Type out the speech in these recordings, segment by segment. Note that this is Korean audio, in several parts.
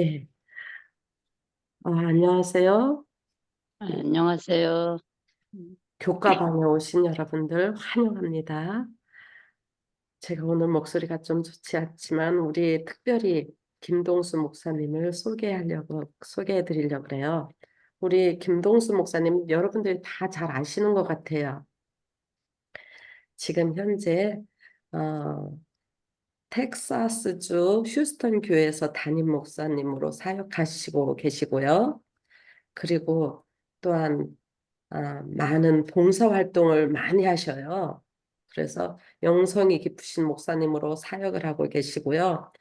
네. 안녕하세요. 안녕하세요. 교과방에 오신 여러분들 환영합니다. 제가 오늘 목소리가 좀 좋지 않지만 우리 특별히 김동수 목사님을 소개해 드리려고 그래요. 우리 김동수 목사님 여러분들이 다 잘 아시는 것 같아요. 지금 현재 어, 텍사스주 휴스턴 교회에서 담임 목사님으로 사역하시고 계시고요. 그리고 또한 많은 봉사 활동을 많이 하셔요. 그래서 영성이 깊으신 목사님으로 사역을 하고 계시고요.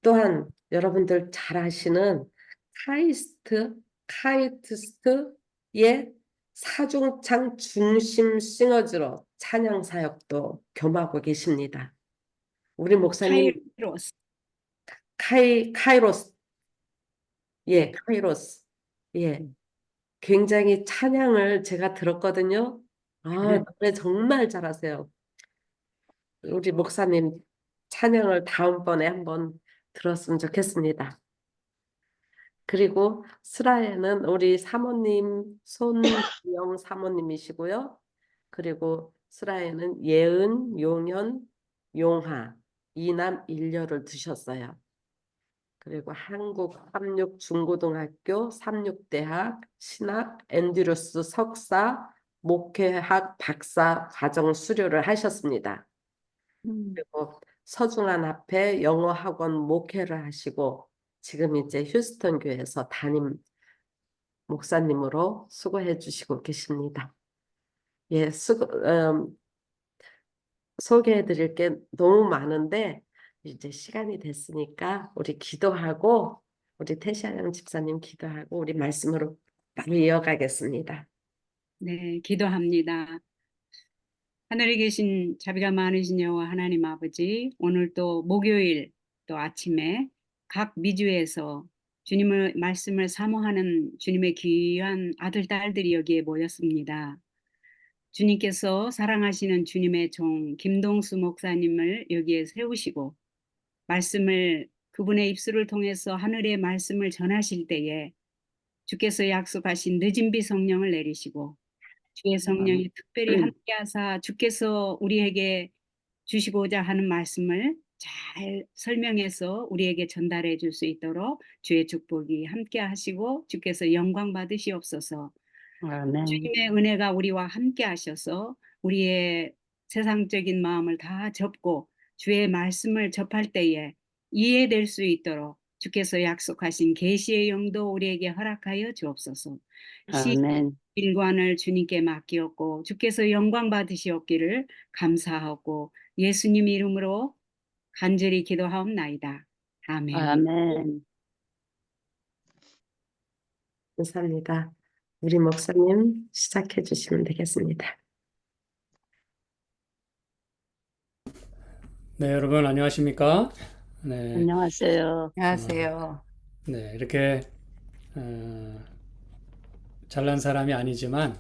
또한 여러분들 잘 아시는 카이트스트의 사중창 중심 싱어즈로 찬양 사역도 겸하고 계십니다. 우리 목사님 카이로스. 카이로스, 예, 카이로스, 예, 굉장히 찬양을 제가 들었거든요. 노래 정말 잘하세요. 우리 목사님 찬양을 다음번에 한번 들었으면 좋겠습니다. 그리고 스라에는 우리 사모님 손영 사모님이시고요. 그리고 스라에는 예은, 용현, 용하 이남 일녀를 두셨어요. 그리고 한국 삼육 중고등학교 삼육대학 신학 앤드루스 석사 목회학 박사 과정 수료를 하셨습니다. 음, 그리고 서중한 앞에 영어 학원 목회를 하시고 지금 이제 휴스턴 교회에서 담임 목사님으로 수고해 주시고 계십니다. 예, 소개해 드릴 게 너무 많은데 이제 시간이 됐으니까 우리 기도하고 우리 태시아양 집사님 기도하고 우리 말씀으로 바로 이어가겠습니다. 네, 기도합니다. 하늘에 계신 자비가 많으신 여호와 하나님 아버지, 오늘 또 목요일 또 아침에 각 미주에서 주님의 말씀을 사모하는 주님의 귀한 아들, 딸들이 여기에 모였습니다. 주님께서 사랑하시는 주님의 종 김동수 목사님을 여기에 세우시고 말씀을 그분의 입술을 통해서 하늘의 말씀을 전하실 때에 주께서 약속하신 늦은 비 성령을 내리시고 주의 성령이 특별히 함께하사 주께서 우리에게 주시고자 하는 말씀을 잘 설명해서 우리에게 전달해 줄 수 있도록 주의 축복이 함께 하시고 주께서 영광 받으시옵소서. 아멘. 주님의 은혜가 우리와 함께 하셔서 우리의 세상적인 마음을 다 접고 주의 말씀을 접할 때에 이해될 수 있도록 주께서 약속하신 계시의 영도 우리에게 허락하여 주옵소서. 아멘. 일관을 주님께 맡기었고 주께서 영광 받으시옵기를 감사하고 예수님 이름으로 간절히 기도하옵나이다. 아멘. 아멘. 감사합니다. 우리 목사님 시작해 주시면 되겠습니다. 네, 여러분 안녕하십니까? 네, 안녕하세요. 안녕하세요. 네, 이렇게 어, 잘난 사람이 아니지만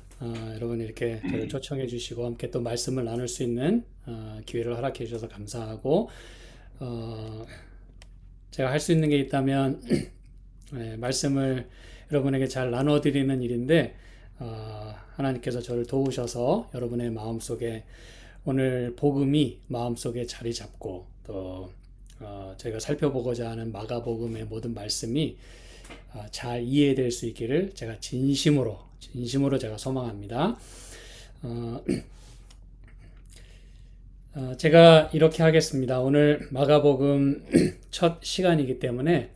여러분 이렇게 저를 초청해 주시고 함께 또 말씀을 나눌 수 있는 기회를 허락해 주셔서 감사하고 어, 제가 할 수 있는 게 있다면 네, 말씀을 여러분에게 잘 나눠 드리는 일인데 하나님께서 저를 도우셔서 여러분의 마음속에 오늘 복음이 마음속에 자리 잡고 또 저희가 살펴보고자 하는 마가복음의 모든 말씀이 잘 이해될 수 있기를 제가 진심으로 제가 소망합니다. 제가 이렇게 하겠습니다. 오늘 마가복음 첫 시간이기 때문에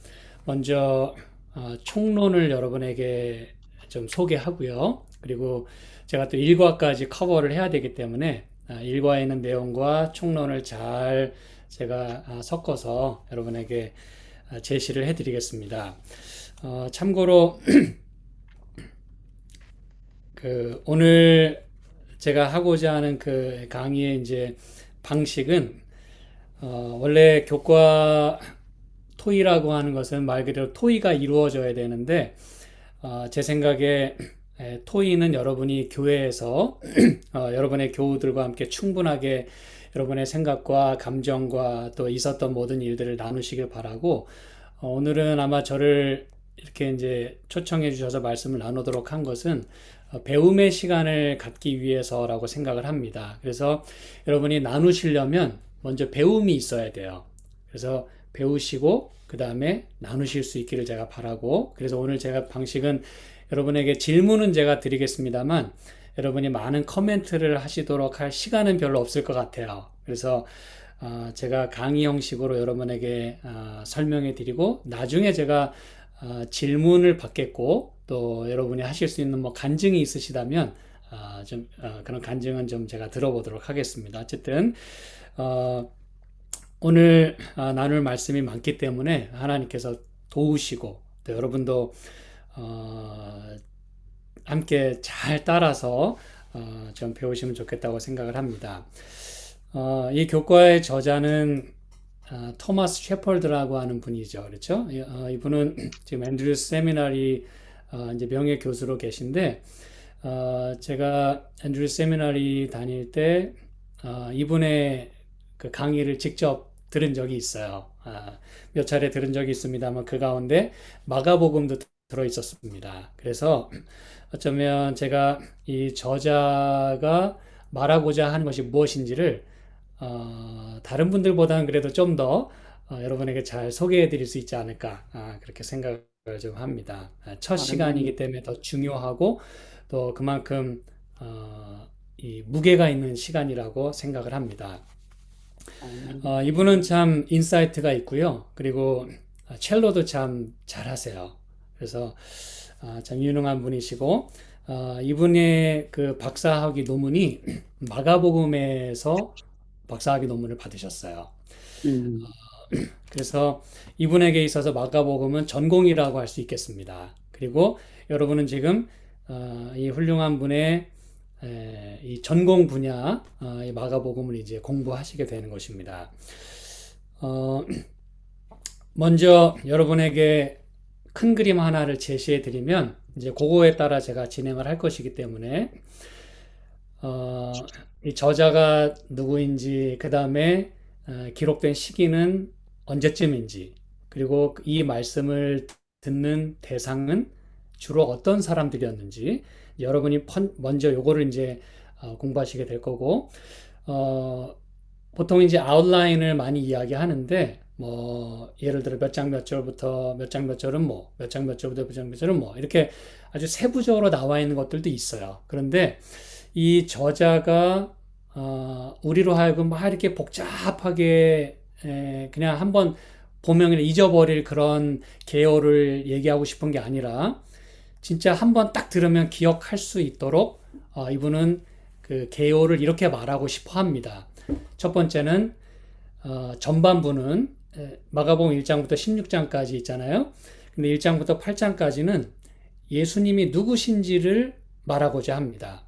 먼저 총론을 여러분에게 좀 소개하고요. 그리고 제가 또 일과까지 커버를 해야 되기 때문에 일과에 있는 내용과 총론을 잘 제가 섞어서 여러분에게 제시를 해드리겠습니다. 참고로 오늘 제가 하고자 하는 그 강의의 이제 방식은 원래 교과 토의라고 하는 것은 말 그대로 토의가 이루어져야 되는데 제 생각에 토의는 여러분이 교회에서 여러분의 교우들과 함께 충분하게 여러분의 생각과 감정과 또 있었던 모든 일들을 나누시길 바라고 오늘은 아마 저를 이렇게 이제 초청해 주셔서 말씀을 나누도록 한 것은 배움의 시간을 갖기 위해서라고 생각을 합니다. 그래서 여러분이 나누시려면 먼저 배움이 있어야 돼요. 그래서 배우시고 그 다음에 나누실 수 있기를 제가 바라고, 그래서 오늘 제가 방식은 여러분에게 질문은 제가 드리겠습니다만 여러분이 많은 커멘트를 하시도록 할 시간은 별로 없을 것 같아요. 그래서 제가 강의 형식으로 여러분에게 설명해 드리고, 나중에 제가 질문을 받겠고, 또 여러분이 하실 수 있는 뭐 간증이 있으시다면 그런 간증은 좀 제가 들어보도록 하겠습니다. 어쨌든 오늘 나눌 말씀이 많기 때문에 하나님께서 도우시고, 또 여러분도 함께 잘 따라서 좀 배우시면 좋겠다고 생각을 합니다. 이 교과의 저자는 토마스 셰퍼드라고 하는 분이죠. 그렇죠? 이분은 지금 앤드루스 세미나리 이제 명예 교수로 계신데, 제가 앤드루스 세미나리 다닐 때 이분의 그 강의를 직접 들은 적이 있어요. 몇 차례 들은 적이 있습니다만 그 가운데 마가복음도 들어 있었습니다. 그래서 어쩌면 제가 이 저자가 말하고자 하는 것이 무엇인지를 다른 분들보다는 그래도 좀 더 여러분에게 잘 소개해 드릴 수 있지 않을까, 그렇게 생각을 좀 합니다. 첫 시간이기 때문에 더 중요하고 또 그만큼 이 무게가 있는 시간이라고 생각을 합니다. 이분은 참 인사이트가 있고요. 그리고 첼로도 참 잘하세요. 그래서 참 유능한 분이시고, 이분의 그 박사학위 논문이 마가복음에서 박사학위 논문을 받으셨어요. 음, 그래서 이분에게 있어서 마가복음은 전공이라고 할 수 있겠습니다. 그리고 여러분은 지금 이 훌륭한 분의 이 전공 분야, 이 마가복음을 이제 공부하시게 되는 것입니다. 먼저 여러분에게 큰 그림 하나를 제시해 드리면 이제 그거에 따라 제가 진행을 할 것이기 때문에 이 저자가 누구인지, 그 다음에 기록된 시기는 언제쯤인지, 그리고 이 말씀을 듣는 대상은 주로 어떤 사람들이었는지, 여러분이 먼저 요거를 이제 공부하시게 될 거고, 보통 이제 아웃라인을 많이 이야기하는데, 뭐 예를 들어 몇 장 몇 절부터 몇 장 몇 절은 뭐, 몇 장 몇 절부터 몇 장 몇 절은 뭐, 이렇게 아주 세부적으로 나와 있는 것들도 있어요. 그런데 이 저자가 우리로 하여금 막 이렇게 복잡하게 그냥 한번 보면 그냥 잊어버릴 그런 개요를 얘기하고 싶은 게 아니라, 진짜 한번 딱 들으면 기억할 수 있도록 이분은 그 개요를 이렇게 말하고 싶어 합니다. 첫 번째는 전반부는 마가복음 1장부터 16장까지 있잖아요. 근데 1장부터 8장까지는 예수님이 누구신지를 말하고자 합니다.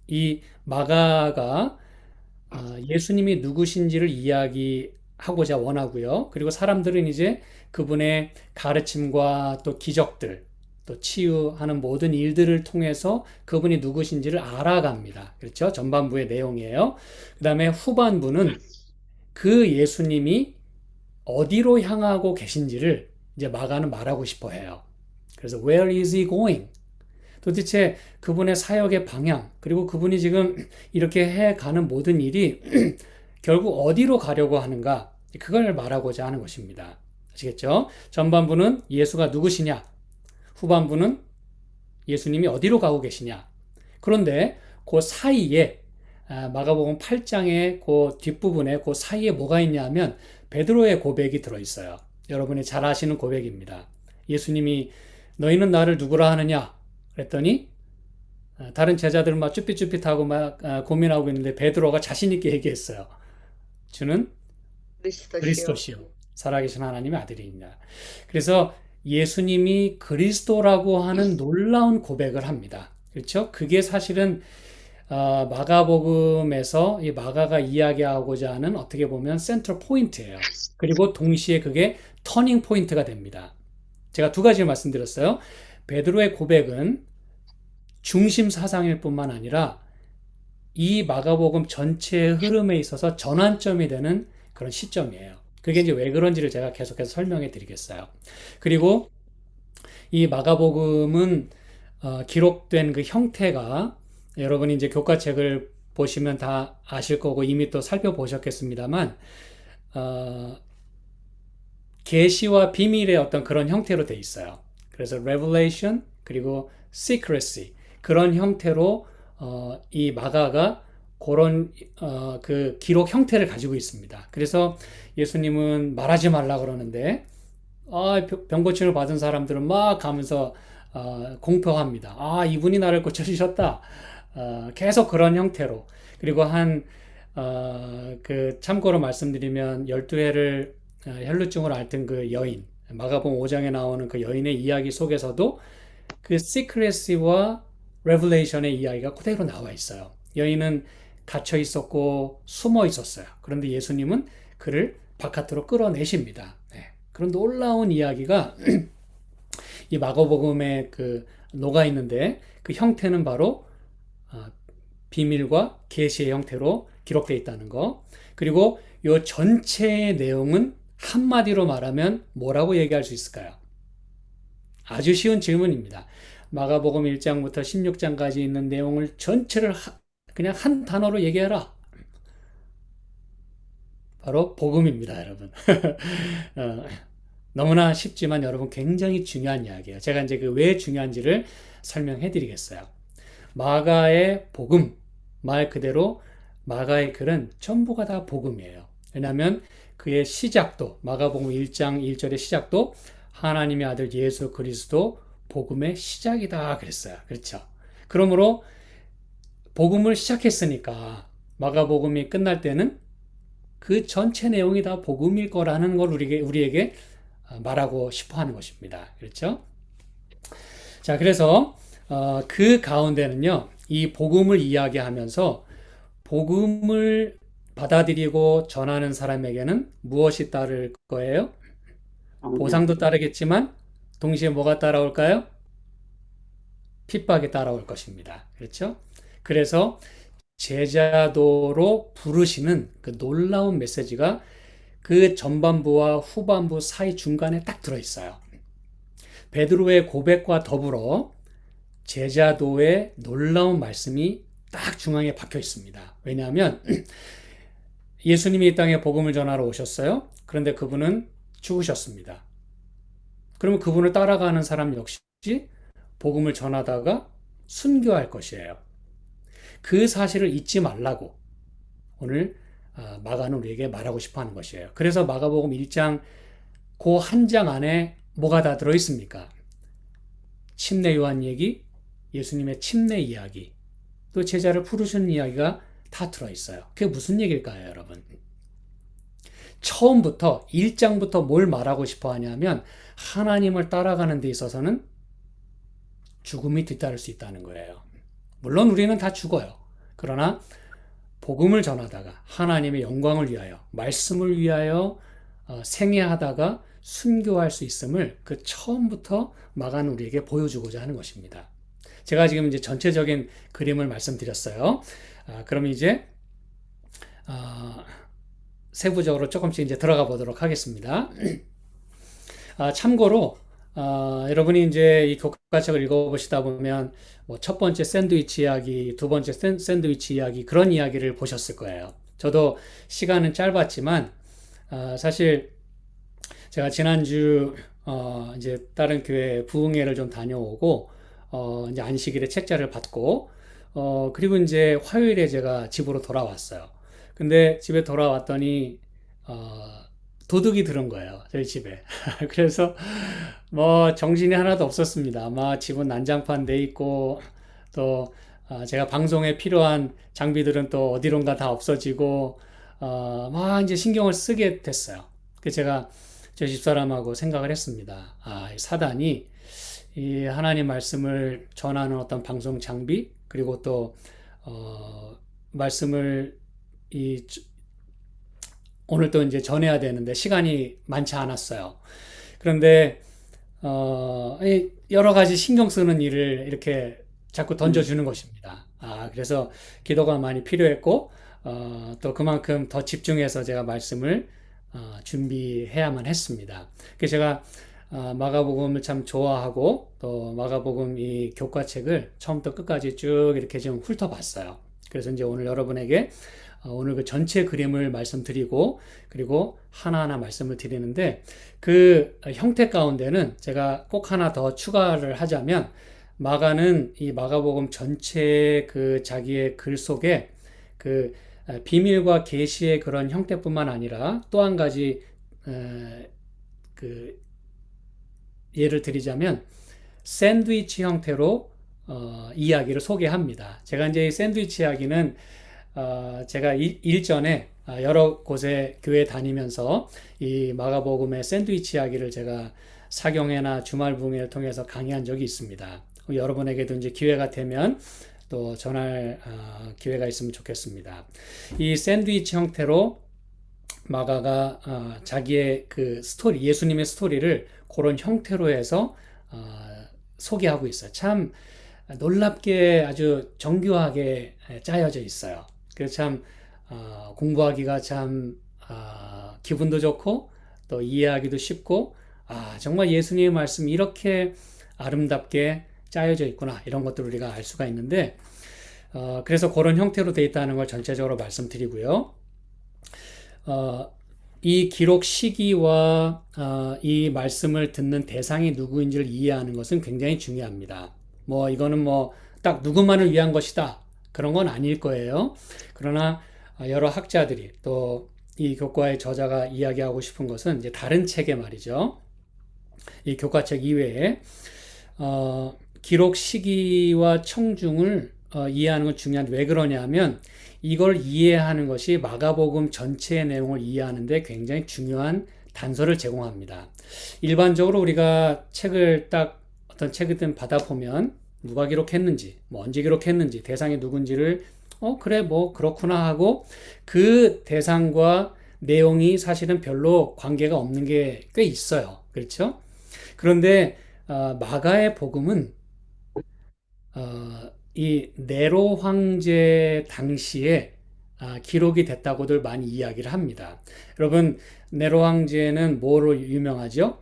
이 마가가 예수님이 누구신지를 이야기하고자 원하고요. 그리고 사람들은 이제 그분의 가르침과 또 기적들, 또 치유하는 모든 일들을 통해서 그분이 누구신지를 알아갑니다. 그렇죠? 전반부의 내용이에요. 그 다음에 후반부는 그 예수님이 어디로 향하고 계신지를 이제 마가는 말하고 싶어 해요. 그래서 where is he going? 도대체 그분의 사역의 방향, 그리고 그분이 지금 이렇게 해가는 모든 일이 결국 어디로 가려고 하는가, 그걸 말하고자 하는 것입니다. 아시겠죠? 전반부는 예수가 누구시냐, 후반부는 예수님이 어디로 가고 계시냐. 그런데 그 사이에 마가복음 8장의 그 뒷부분에 그 사이에 뭐가 있냐면 베드로의 고백이 들어있어요. 여러분이 잘 아시는 고백입니다. 예수님이 너희는 나를 누구라 하느냐 그랬더니 다른 제자들은 막 쭈삣쭈삣하고 막 고민하고 있는데 베드로가 자신 있게 얘기했어요. 주는 그리스도시요. 그리스도시요 살아계신 하나님의 아들이냐. 그래서 예수님이 그리스도라고 하는 놀라운 고백을 합니다. 그렇죠? 그게 사실은 마가복음에서 이 마가가 이야기하고자 하는 어떻게 보면 센터 포인트예요. 그리고 동시에 그게 터닝 포인트가 됩니다. 제가 두 가지를 말씀드렸어요. 베드로의 고백은 중심 사상일 뿐만 아니라 이 마가복음 전체의 흐름에 있어서 전환점이 되는 그런 시점이에요. 그게 이제 왜 그런지를 제가 계속해서 설명해 드리겠어요. 그리고 이 마가복음은 기록된 그 형태가 여러분이 이제 교과책을 보시면 다 아실 거고 이미 또 살펴보셨겠습니다만 어, 계시와 비밀의 어떤 그런 형태로 돼 있어요. 그래서 revelation 그리고 secrecy 그런 형태로 이 마가가 그런 그 기록 형태를 가지고 있습니다. 그래서 예수님은 말하지 말라 그러는데 병 고침을 받은 사람들은 막 가면서 공표합니다. 이분이 나를 고쳐주셨다. 계속 그런 형태로. 그리고 그 참고로 말씀드리면 12회를 혈루증으로 앓던 그 여인, 마가복음 5장에 나오는 그 여인의 이야기 속에서도 그 시크레시와 레벨레이션의 이야기가 그대로 나와 있어요. 여인은 갇혀 있었고 숨어 있었어요. 그런데 예수님은 그를 바깥으로 끌어내십니다. 네. 그런 놀라운 이야기가 이 마가복음에 그 녹아 있는데 그 형태는 바로 비밀과 계시의 형태로 기록되어 있다는 거. 그리고 이 전체의 내용은 한마디로 말하면 뭐라고 얘기할 수 있을까요? 아주 쉬운 질문입니다. 마가복음 1장부터 16장까지 있는 내용을 전체를 그냥 한 단어로 얘기해라. 바로 복음입니다, 여러분. 너무나 쉽지만 여러분 굉장히 중요한 이야기예요. 제가 이제 그 왜 중요한지를 설명해 드리겠어요. 마가의 복음, 말 그대로 마가의 글은 전부가 다 복음이에요. 왜냐하면 그의 시작도, 마가복음 1장 1절의 시작도 하나님의 아들 예수 그리스도 복음의 시작이다 그랬어요. 그렇죠? 그러므로 복음을 시작했으니까 마가복음이 끝날 때는 그 전체 내용이 다 복음일 거라는 걸 우리에게 말하고 싶어 하는 것입니다. 그렇죠? 자, 그래서 그 가운데는요, 이 복음을 이야기하면서 복음을 받아들이고 전하는 사람에게는 무엇이 따를 거예요? 보상도 따르겠지만 동시에 뭐가 따라올까요? 핍박이 따라올 것입니다. 그렇죠? 그래서 제자도로 부르시는 그 놀라운 메시지가 그 전반부와 후반부 사이 중간에 딱 들어있어요. 베드로의 고백과 더불어 제자도의 놀라운 말씀이 딱 중앙에 박혀 있습니다. 왜냐하면 예수님이 이 땅에 복음을 전하러 오셨어요. 그런데 그분은 죽으셨습니다. 그러면 그분을 따라가는 사람 역시 복음을 전하다가 순교할 것이에요. 그 사실을 잊지 말라고 오늘 마가는 우리에게 말하고 싶어 하는 것이에요. 그래서 마가복음 1장 그 한 장 안에 뭐가 다 들어있습니까? 침례 요한 얘기, 예수님의 침례 이야기, 또 제자를 부르시는 이야기가 다 들어있어요. 그게 무슨 얘기일까요, 여러분? 처음부터 1장부터 뭘 말하고 싶어 하냐면 하나님을 따라가는 데 있어서는 죽음이 뒤따를 수 있다는 거예요. 물론 우리는 다 죽어요. 그러나 복음을 전하다가 하나님의 영광을 위하여 말씀을 위하여 생애하다가 순교할 수 있음을 그 처음부터 마가는 우리에게 보여주고자 하는 것입니다. 제가 지금 이제 전체적인 그림을 말씀드렸어요. 그럼 이제 세부적으로 조금씩 이제 들어가 보도록 하겠습니다. 참고로 여러분이 이제 이 교과책을 읽어보시다 보면 뭐 첫 번째 샌드위치 이야기, 두 번째 샌드위치 이야기 그런 이야기를 보셨을 거예요. 저도 시간은 짧았지만 사실 제가 지난주 이제 다른 교회 부흥회를 좀 다녀오고 이제 안식일에 책자를 받고 그리고 이제 화요일에 제가 집으로 돌아왔어요. 근데 집에 돌아왔더니 도둑이 들은 거예요, 저희 집에. 그래서 뭐 정신이 하나도 없었습니다. 아마 집은 난장판 돼 있고 또 제가 방송에 필요한 장비들은 또 어디론가 다 없어지고 막 이제 신경을 쓰게 됐어요. 그래서 제가 저 집사람하고 생각을 했습니다. 사단이 이 하나님 말씀을 전하는 어떤 방송 장비 그리고 또 말씀을 오늘 또 이제 전해야 되는데 시간이 많지 않았어요. 그런데 여러 가지 신경 쓰는 일을 이렇게 자꾸 던져주는 것입니다. 그래서 기도가 많이 필요했고 또 그만큼 더 집중해서 제가 말씀을 준비해야만 했습니다. 그래서 제가 마가복음을 참 좋아하고 또 마가복음 이 교과책을 처음부터 끝까지 쭉 이렇게 좀 훑어봤어요. 그래서 이제 오늘 여러분에게 오늘 그 전체 그림을 말씀드리고 그리고 하나하나 말씀을 드리는데 그 형태 가운데는 제가 꼭 하나 더 추가를 하자면 마가는 이 마가복음 전체 그 자기의 글 속에 그 비밀과 계시의 그런 형태뿐만 아니라 또 한 가지 그 예를 드리자면 샌드위치 형태로 이야기를 소개합니다. 제가 이제 이 샌드위치 이야기는 제가 일전에 여러 곳에 교회 다니면서 이 마가복음의 샌드위치 이야기를 제가 사경회나 주말 부흥회를 통해서 강의한 적이 있습니다. 여러분에게도 이제 기회가 되면 또 전할 기회가 있으면 좋겠습니다. 이 샌드위치 형태로 마가가 자기의 그 스토리, 예수님의 스토리를 그런 형태로 해서 소개하고 있어요. 참 놀랍게 아주 정교하게 짜여져 있어요. 그래서 참 공부하기가 참 기분도 좋고 또 이해하기도 쉽고 정말 예수님의 말씀이 이렇게 아름답게 짜여져 있구나 이런 것들을 우리가 알 수가 있는데 그래서 그런 형태로 되어 있다는 걸 전체적으로 말씀드리고요. 이 기록 시기와 이 말씀을 듣는 대상이 누구인지를 이해하는 것은 굉장히 중요합니다. 뭐 이거는 뭐 딱 누구만을 위한 것이다 그런 건 아닐 거예요. 그러나 여러 학자들이 또 이 교과의 저자가 이야기하고 싶은 것은 이제 다른 책에 말이죠. 이 교과책 이외에 기록 시기와 청중을 이해하는 건 중요한데 왜 그러냐면 이걸 이해하는 것이 마가복음 전체의 내용을 이해하는데 굉장히 중요한 단서를 제공합니다. 일반적으로 우리가 책을 딱 어떤 책이든 받아보면 누가 기록했는지, 뭐 언제 기록했는지, 대상이 누군지를 그래 뭐 그렇구나 하고 그 대상과 내용이 사실은 별로 관계가 없는 게 꽤 있어요. 그렇죠? 그런데 마가의 복음은 이 네로 황제 당시에 기록이 됐다고들 많이 이야기를 합니다. 여러분 네로 황제는 뭐로 유명하죠?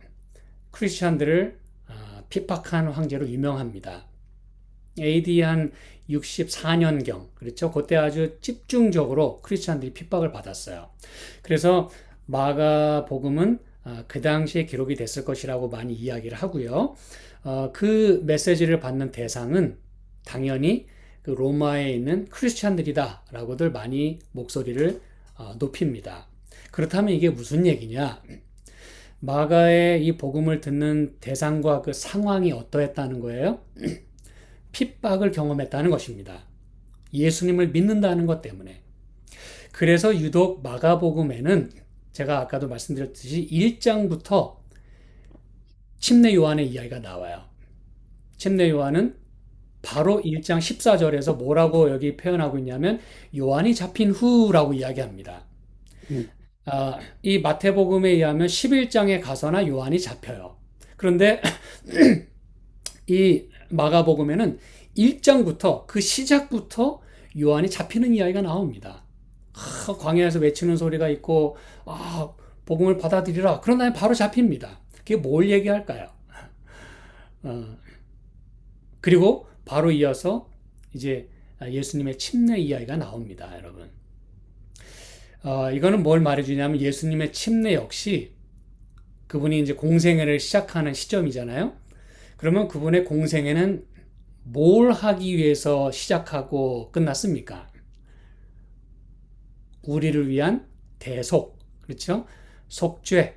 크리스천들을 핍박한 황제로 유명합니다. AD 한 64년경 그렇죠? 그때 아주 집중적으로 크리스천들이 핍박을 받았어요. 그래서 마가복음은 그 당시에 기록이 됐을 것이라고 많이 이야기를 하고요. 그 메시지를 받는 대상은 당연히 그 로마에 있는 크리스찬들이다 라고들 많이 목소리를 높입니다. 그렇다면 이게 무슨 얘기냐? 마가의 이 복음을 듣는 대상과 그 상황이 어떠했다는 거예요? 핍박을 경험했다는 것입니다. 예수님을 믿는다는 것 때문에. 그래서 유독 마가복음에는 제가 아까도 말씀드렸듯이 1장부터 침례 요한의 이야기가 나와요. 침례 요한은 바로 1장 14절에서 뭐라고 여기 표현하고 있냐면 요한이 잡힌 후라고 이야기합니다. 이 마태복음에 의하면 11장에 가서나 요한이 잡혀요. 그런데 이 마가복음에는 1장부터 그 시작부터 요한이 잡히는 이야기가 나옵니다. 광야에서 외치는 소리가 있고 복음을 받아들이라. 그런 다음에 바로 잡힙니다. 그게 뭘 얘기할까요? 그리고 바로 이어서 이제 예수님의 침례 이야기가 나옵니다, 여러분. 이거는 뭘 말해주냐면 예수님의 침례 역시 그분이 이제 공생애를 시작하는 시점이잖아요. 그러면 그분의 공생애는 뭘 하기 위해서 시작하고 끝났습니까? 우리를 위한 대속, 그렇죠? 속죄,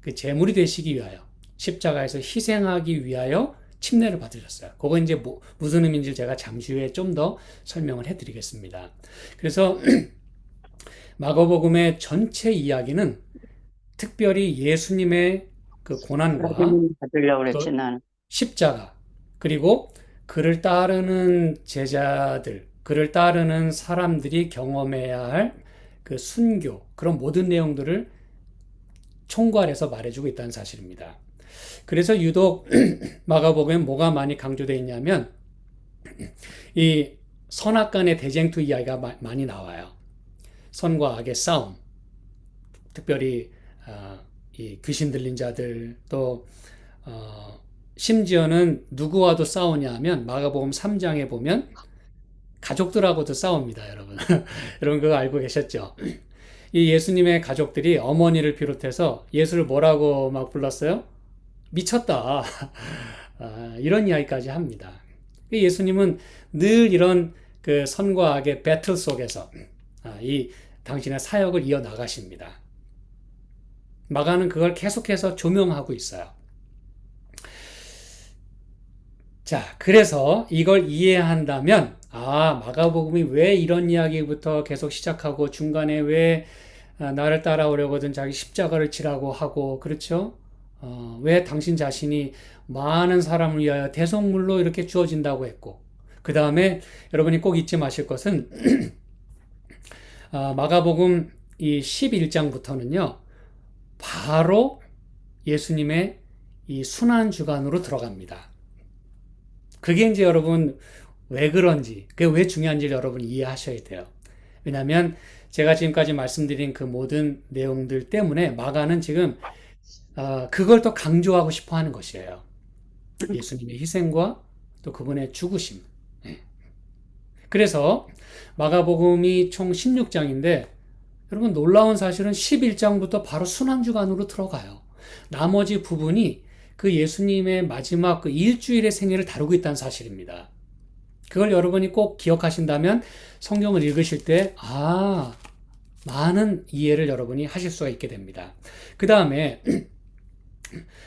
그 제물이 되시기 위하여 십자가에서 희생하기 위하여 침례를 받으셨어요. 그거 이제 무슨 의미인지 제가 잠시 후에 좀 더 설명을 해드리겠습니다. 그래서 마가복음의 전체 이야기는 특별히 예수님의 그 고난과 받으려고 또 그랬지 나는. 십자가 그리고 그를 따르는 제자들, 그를 따르는 사람들이 경험해야 할 그 순교 그런 모든 내용들을 총괄해서 말해주고 있다는 사실입니다. 그래서 유독 마가복음에 뭐가 많이 강조되어 있냐면 이 선악 간의 대쟁투 이야기가 많이 나와요. 선과 악의 싸움. 특별히 이 귀신 들린 자들 또 어, 심지어는 누구와도 싸우냐 하면 마가복음 3장에 보면 가족들하고도 싸웁니다, 여러분. 여러분 그거 알고 계셨죠? 이 예수님의 가족들이 어머니를 비롯해서 예수를 뭐라고 막 불렀어요? 미쳤다. 이런 이야기까지 합니다. 예수님은 늘 이런 그 선과 악의 배틀 속에서 이 당신의 사역을 이어 나가십니다. 마가는 그걸 계속해서 조명하고 있어요. 자, 그래서 이걸 이해한다면, 마가복음이 왜 이런 이야기부터 계속 시작하고 중간에 왜 나를 따라오려거든 자기 십자가를 지라고 하고, 그렇죠? 왜 당신 자신이 많은 사람을 위하여 대속물로 이렇게 주어진다고 했고, 그 다음에 여러분이 꼭 잊지 마실 것은, 마가복음 이 11장부터는요, 바로 예수님의 이 순환주간으로 들어갑니다. 그게 이제 여러분 왜 그런지, 그게 왜 중요한지 여러분 이해하셔야 돼요. 왜냐하면 제가 지금까지 말씀드린 그 모든 내용들 때문에 마가는 지금 그걸 더 강조하고 싶어 하는 것이에요. 예수님의 희생과 또 그분의 죽으심. 그래서 마가복음이 총 16장인데 여러분 놀라운 사실은 11장부터 바로 순환주간으로 들어가요. 나머지 부분이 그 예수님의 마지막 그 일주일의 생애를 다루고 있다는 사실입니다. 그걸 여러분이 꼭 기억하신다면 성경을 읽으실 때, 많은 이해를 여러분이 하실 수가 있게 됩니다. 그 다음에,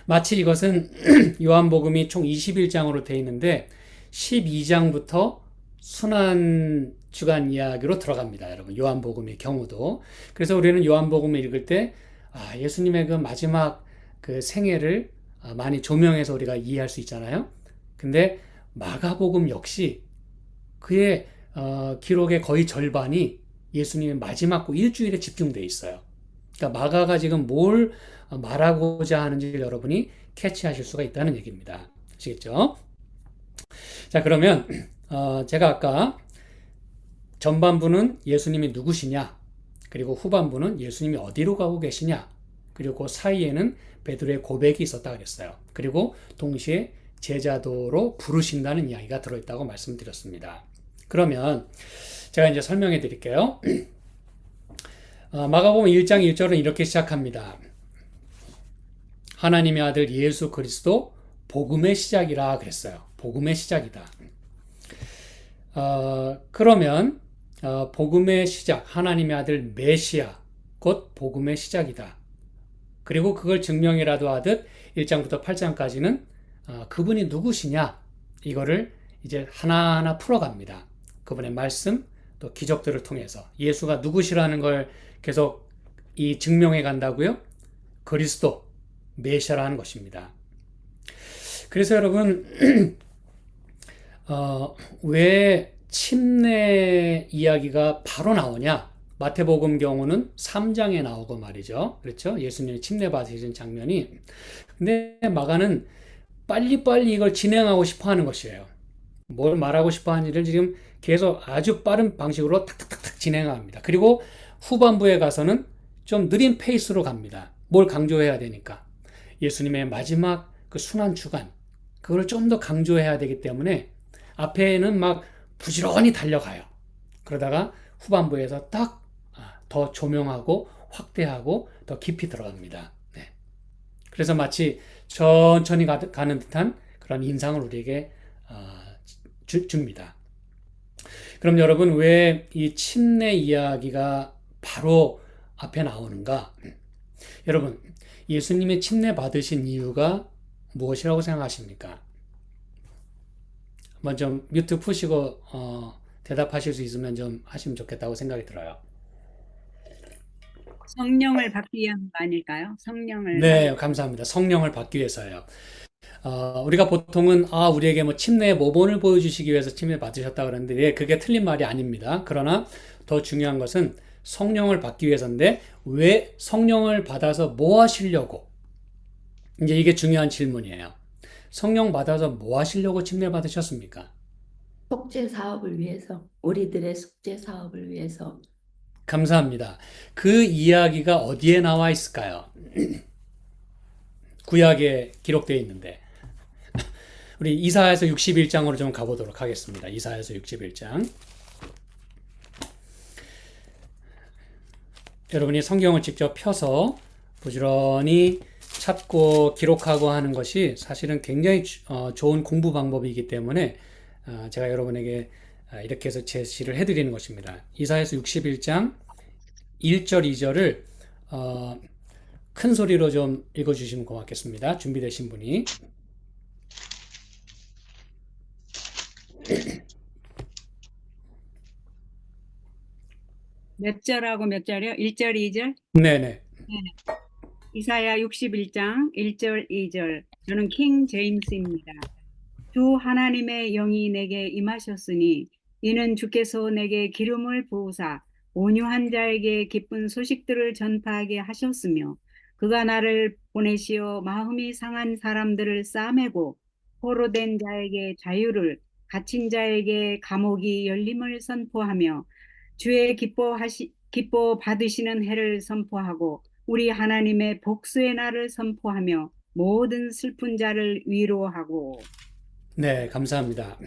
마치 이것은 요한복음이 총 21장으로 되어 있는데, 12장부터 순환주간 이야기로 들어갑니다. 여러분, 요한복음의 경우도. 그래서 우리는 요한복음을 읽을 때, 예수님의 그 마지막 그 생애를 많이 조명해서 우리가 이해할 수 있잖아요. 근데 마가복음 역시 그의 기록의 거의 절반이 예수님의 마지막 그 일주일에 집중되어 있어요. 그러니까 마가가 지금 뭘 말하고자 하는지 여러분이 캐치하실 수가 있다는 얘기입니다. 아시겠죠? 자, 그러면 제가 아까 전반부는 예수님이 누구시냐, 그리고 후반부는 예수님이 어디로 가고 계시냐, 그리고 그 사이에는 베드로의 고백이 있었다 그랬어요. 그리고 동시에 제자도로 부르신다는 이야기가 들어있다고 말씀드렸습니다. 그러면 제가 이제 설명해 드릴게요. 마가복음 1장 1절은 이렇게 시작합니다. 하나님의 아들 예수 그리스도 복음의 시작이라 그랬어요. 복음의 시작이다. 그러면 복음의 시작, 하나님의 아들 메시아, 곧 복음의 시작이다. 그리고 그걸 증명이라도 하듯 1장부터 8장까지는 그분이 누구시냐, 이거를 이제 하나하나 풀어갑니다. 그분의 말씀, 또 기적들을 통해서 예수가 누구시라는 걸 계속 이 증명해 간다고요. 그리스도, 메시아라는 것입니다. 그래서 여러분 왜 침례 이야기가 바로 나오냐? 마태복음 경우는 3장에 나오고 말이죠. 그렇죠? 예수님이 침례 받으신 장면이. 근데 마가는 빨리빨리 이걸 진행하고 싶어 하는 것이에요. 뭘 말하고 싶어 하는지를 지금 계속 아주 빠른 방식으로 탁탁탁탁 진행합니다. 그리고 후반부에 가서는 좀 느린 페이스로 갑니다. 뭘 강조해야 되니까. 예수님의 마지막 그 순환 주간, 그걸 좀 더 강조해야 되기 때문에 앞에는 막 부지런히 달려가요. 그러다가 후반부에서 딱 더 조명하고 확대하고 더 깊이 들어갑니다. 네. 그래서 마치 천천히 가는 듯한 그런 인상을 우리에게 줍니다. 그럼 여러분 왜 이 침례 이야기가 바로 앞에 나오는가? 여러분 예수님이 침례 받으신 이유가 무엇이라고 생각하십니까? 한번 좀 뮤트 푸시고 대답하실 수 있으면 좀 하시면 좋겠다고 생각이 들어요. 성령을 받기 위한 거 아닐까요? 성령을 네, 감사합니다. 성령을 받기 위해서요. 우리가 보통은 우리에게 뭐 침례의 모본을 보여주시기 위해서 침례 받으셨다 그러는데 그게 틀린 말이 아닙니다. 그러나 더 중요한 것은 성령을 받기 위해서인데 왜 성령을 받아서 뭐 하시려고? 이제 이게 중요한 질문이에요. 성령 받아서 뭐 하시려고 침례 받으셨습니까? 속죄 사업을 위해서, 우리들의 속죄 사업을 위해서. 감사합니다. 그 이야기가 어디에 나와 있을까요? 구약에 기록되어 있는데. 우리 이사야서 61장으로 좀 가보도록 하겠습니다. 이사야서 61장. 여러분이 성경을 직접 펴서 부지런히 찾고 기록하고 하는 것이 사실은 굉장히 좋은 공부 방법이기 때문에 제가 여러분에게 이렇게 해서 제시를 해드리는 것입니다. 이사야서 61장 1절, 2절을 큰 소리로 좀 읽어주시면 고맙겠습니다. 준비되신 분이. 몇 절하고 몇 절이요? 1절, 2절? 네네. 이사야 61장 1절, 2절. 저는 킹 제임스입니다. 주 하나님의 영이 내게 임하셨으니 이는 주께서 내게 기름을 부으사 온유한 자에게 기쁜 소식들을 전파하게 하셨으며 그가 나를 보내시어 마음이 상한 사람들을 싸매고 포로된 자에게 자유를 갇힌 자에게 감옥이 열림을 선포하며 주의 기뻐 받으시는 해를 선포하고 우리 하나님의 복수의 날을 선포하며 모든 슬픈 자를 위로하고. 네, 감사합니다.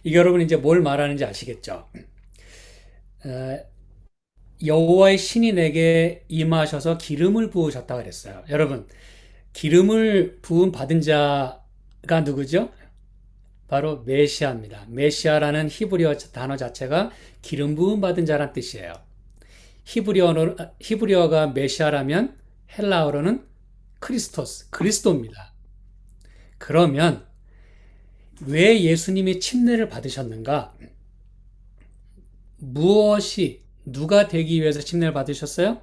이게 여러분 이제 뭘 말하는지 아시겠죠? 여호와의 신이 내게 임하셔서 기름을 부으셨다 그랬어요. 여러분, 기름을 부음 받은 자가 누구죠? 바로 메시아입니다. 메시아라는 히브리어 단어 자체가 기름 부음 받은 자란 뜻이에요. 히브리어가 메시아라면 헬라어로는 크리스토스, 그리스도입니다. 그러면 왜 예수님이 침례를 받으셨는가? 누가 되기 위해서 침례를 받으셨어요?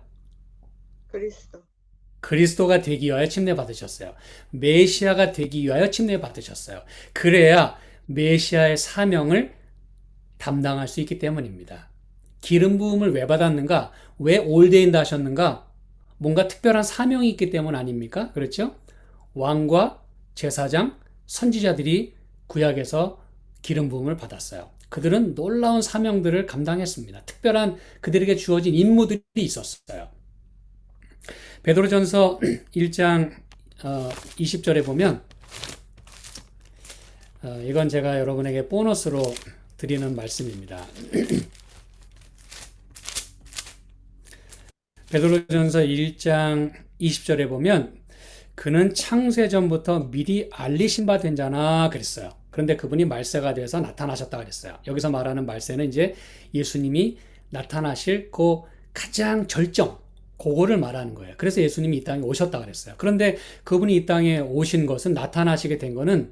그리스도. 그리스도가 되기 위하여 침례 받으셨어요. 메시아가 되기 위하여 침례 받으셨어요. 그래야 메시아의 사명을 담당할 수 있기 때문입니다. 기름 부음을 왜 받았는가? 왜 올데인드 하셨는가? 뭔가 특별한 사명이 있기 때문 아닙니까? 그렇죠? 왕과 제사장, 선지자들이 구약에서 기름 부음을 받았어요. 그들은 놀라운 사명들을 감당했습니다. 특별한 그들에게 주어진 임무들이 있었어요. 베드로전서 1장 20절에 보면 이건 제가 여러분에게 보너스로 드리는 말씀입니다. 베드로전서 1장 20절에 보면 그는 창세전부터 미리 알리신 바 된 자나 그랬어요. 그런데 그분이 말세가 돼서 나타나셨다 그랬어요. 여기서 말하는 말세는 이제 예수님이 나타나실 그 가장 절정, 그거를 말하는 거예요. 그래서 예수님이 이 땅에 오셨다 그랬어요. 그런데 그분이 이 땅에 오신 것은, 나타나시게 된 거는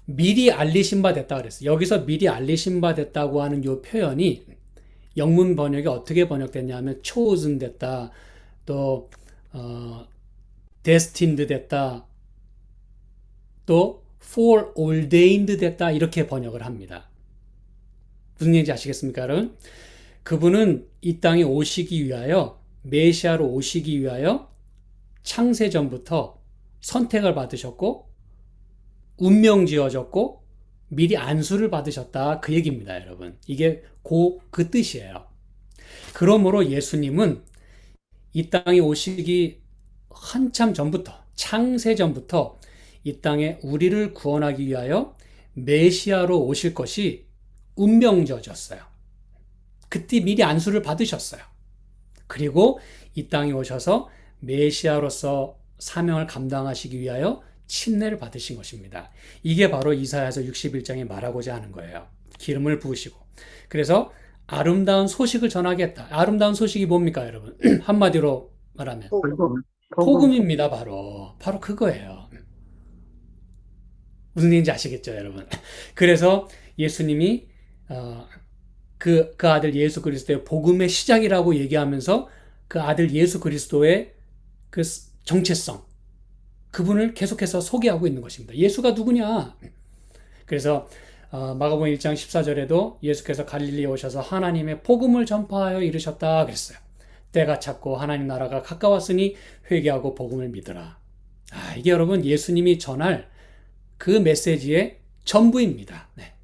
미리 알리신 바 됐다 그랬어요. 여기서 미리 알리신 바 됐다고 하는 이 표현이 영문 번역에 어떻게 번역됐냐 하면 chosen 됐다, 또 destined 됐다, 또 foreordained 됐다, 이렇게 번역을 합니다. 무슨 얘기인지 아시겠습니까, 여러분? 그분은 이 땅에 오시기 위하여, 메시아로 오시기 위하여 창세전부터 선택을 받으셨고 운명 지어졌고 미리 안수를 받으셨다, 그 얘기입니다, 여러분. 이게 그 뜻이에요. 그러므로 예수님은 이 땅에 오시기 한참 전부터, 창세전부터 이 땅에 우리를 구원하기 위하여 메시아로 오실 것이 운명져졌어요. 그때 미리 안수를 받으셨어요. 그리고 이 땅에 오셔서 메시아로서 사명을 감당하시기 위하여 침례를 받으신 것입니다. 이게 바로 이사야서 61장에 말하고자 하는 거예요. 기름을 부으시고. 그래서 아름다운 소식을 전하겠다. 아름다운 소식이 뭡니까, 여러분? 한마디로 말하면 복음입니다. 바로 그거예요. 무슨 얘기인지 아시겠죠, 여러분? 그래서 예수님이 그 아들 예수 그리스도의 복음의 시작이라고 얘기하면서 그 아들 예수 그리스도의 그 정체성, 그분을 계속해서 소개하고 있는 것입니다. 예수가 누구냐? 그래서 마가복음 1장 14절에도 예수께서 갈릴리에 오셔서 하나님의 복음을 전파하여 이르셨다 그랬어요. 때가 찼고 하나님 나라가 가까웠으니 회개하고 복음을 믿으라. 이게 여러분 예수님이 전할 그 메시지의 전부입니다. 네.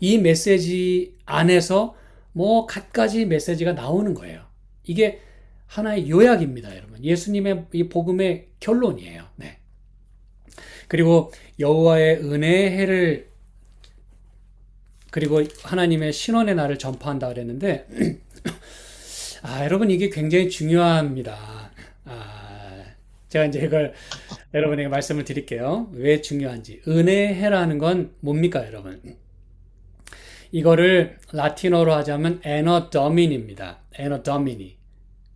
이 메시지 안에서 뭐 갖가지 메시지가 나오는 거예요. 이게 하나의 요약입니다, 여러분. 예수님의 이 복음의 결론이에요. 네. 그리고 여호와의 은혜의 해를 그리고 하나님의 신원의 날을 전파한다 그랬는데 여러분 이게 굉장히 중요합니다. 제가 이제 이걸 여러분에게 말씀을 드릴게요. 왜 중요한지. 은혜의 해라는 건 뭡니까, 여러분? 이거를 라틴어로 하자면 에너 더민입니다. 에너 더미니.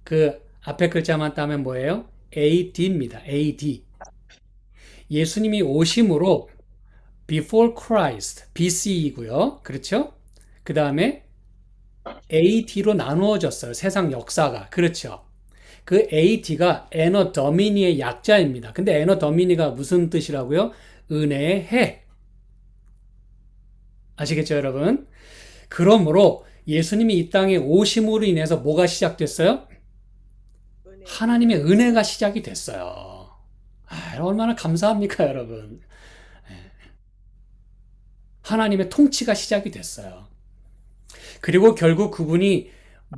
그 앞에 글자만 따면 뭐예요? AD입니다. AD. 예수님이 오심으로 before Christ, BC이고요. 그렇죠? 그 다음에 AD로 나누어졌어요. 세상 역사가. 그렇죠? 그 AD가 에너 더미니의 약자입니다. 근데 에너 더미니가 무슨 뜻이라고요? 은혜의 해. 아시겠죠, 여러분? 그러므로 예수님이 이 땅에 오심으로 인해서 뭐가 시작됐어요? 은혜. 하나님의 은혜가 시작이 됐어요. 얼마나 감사합니까, 여러분? 하나님의 통치가 시작이 됐어요. 그리고 결국 그분이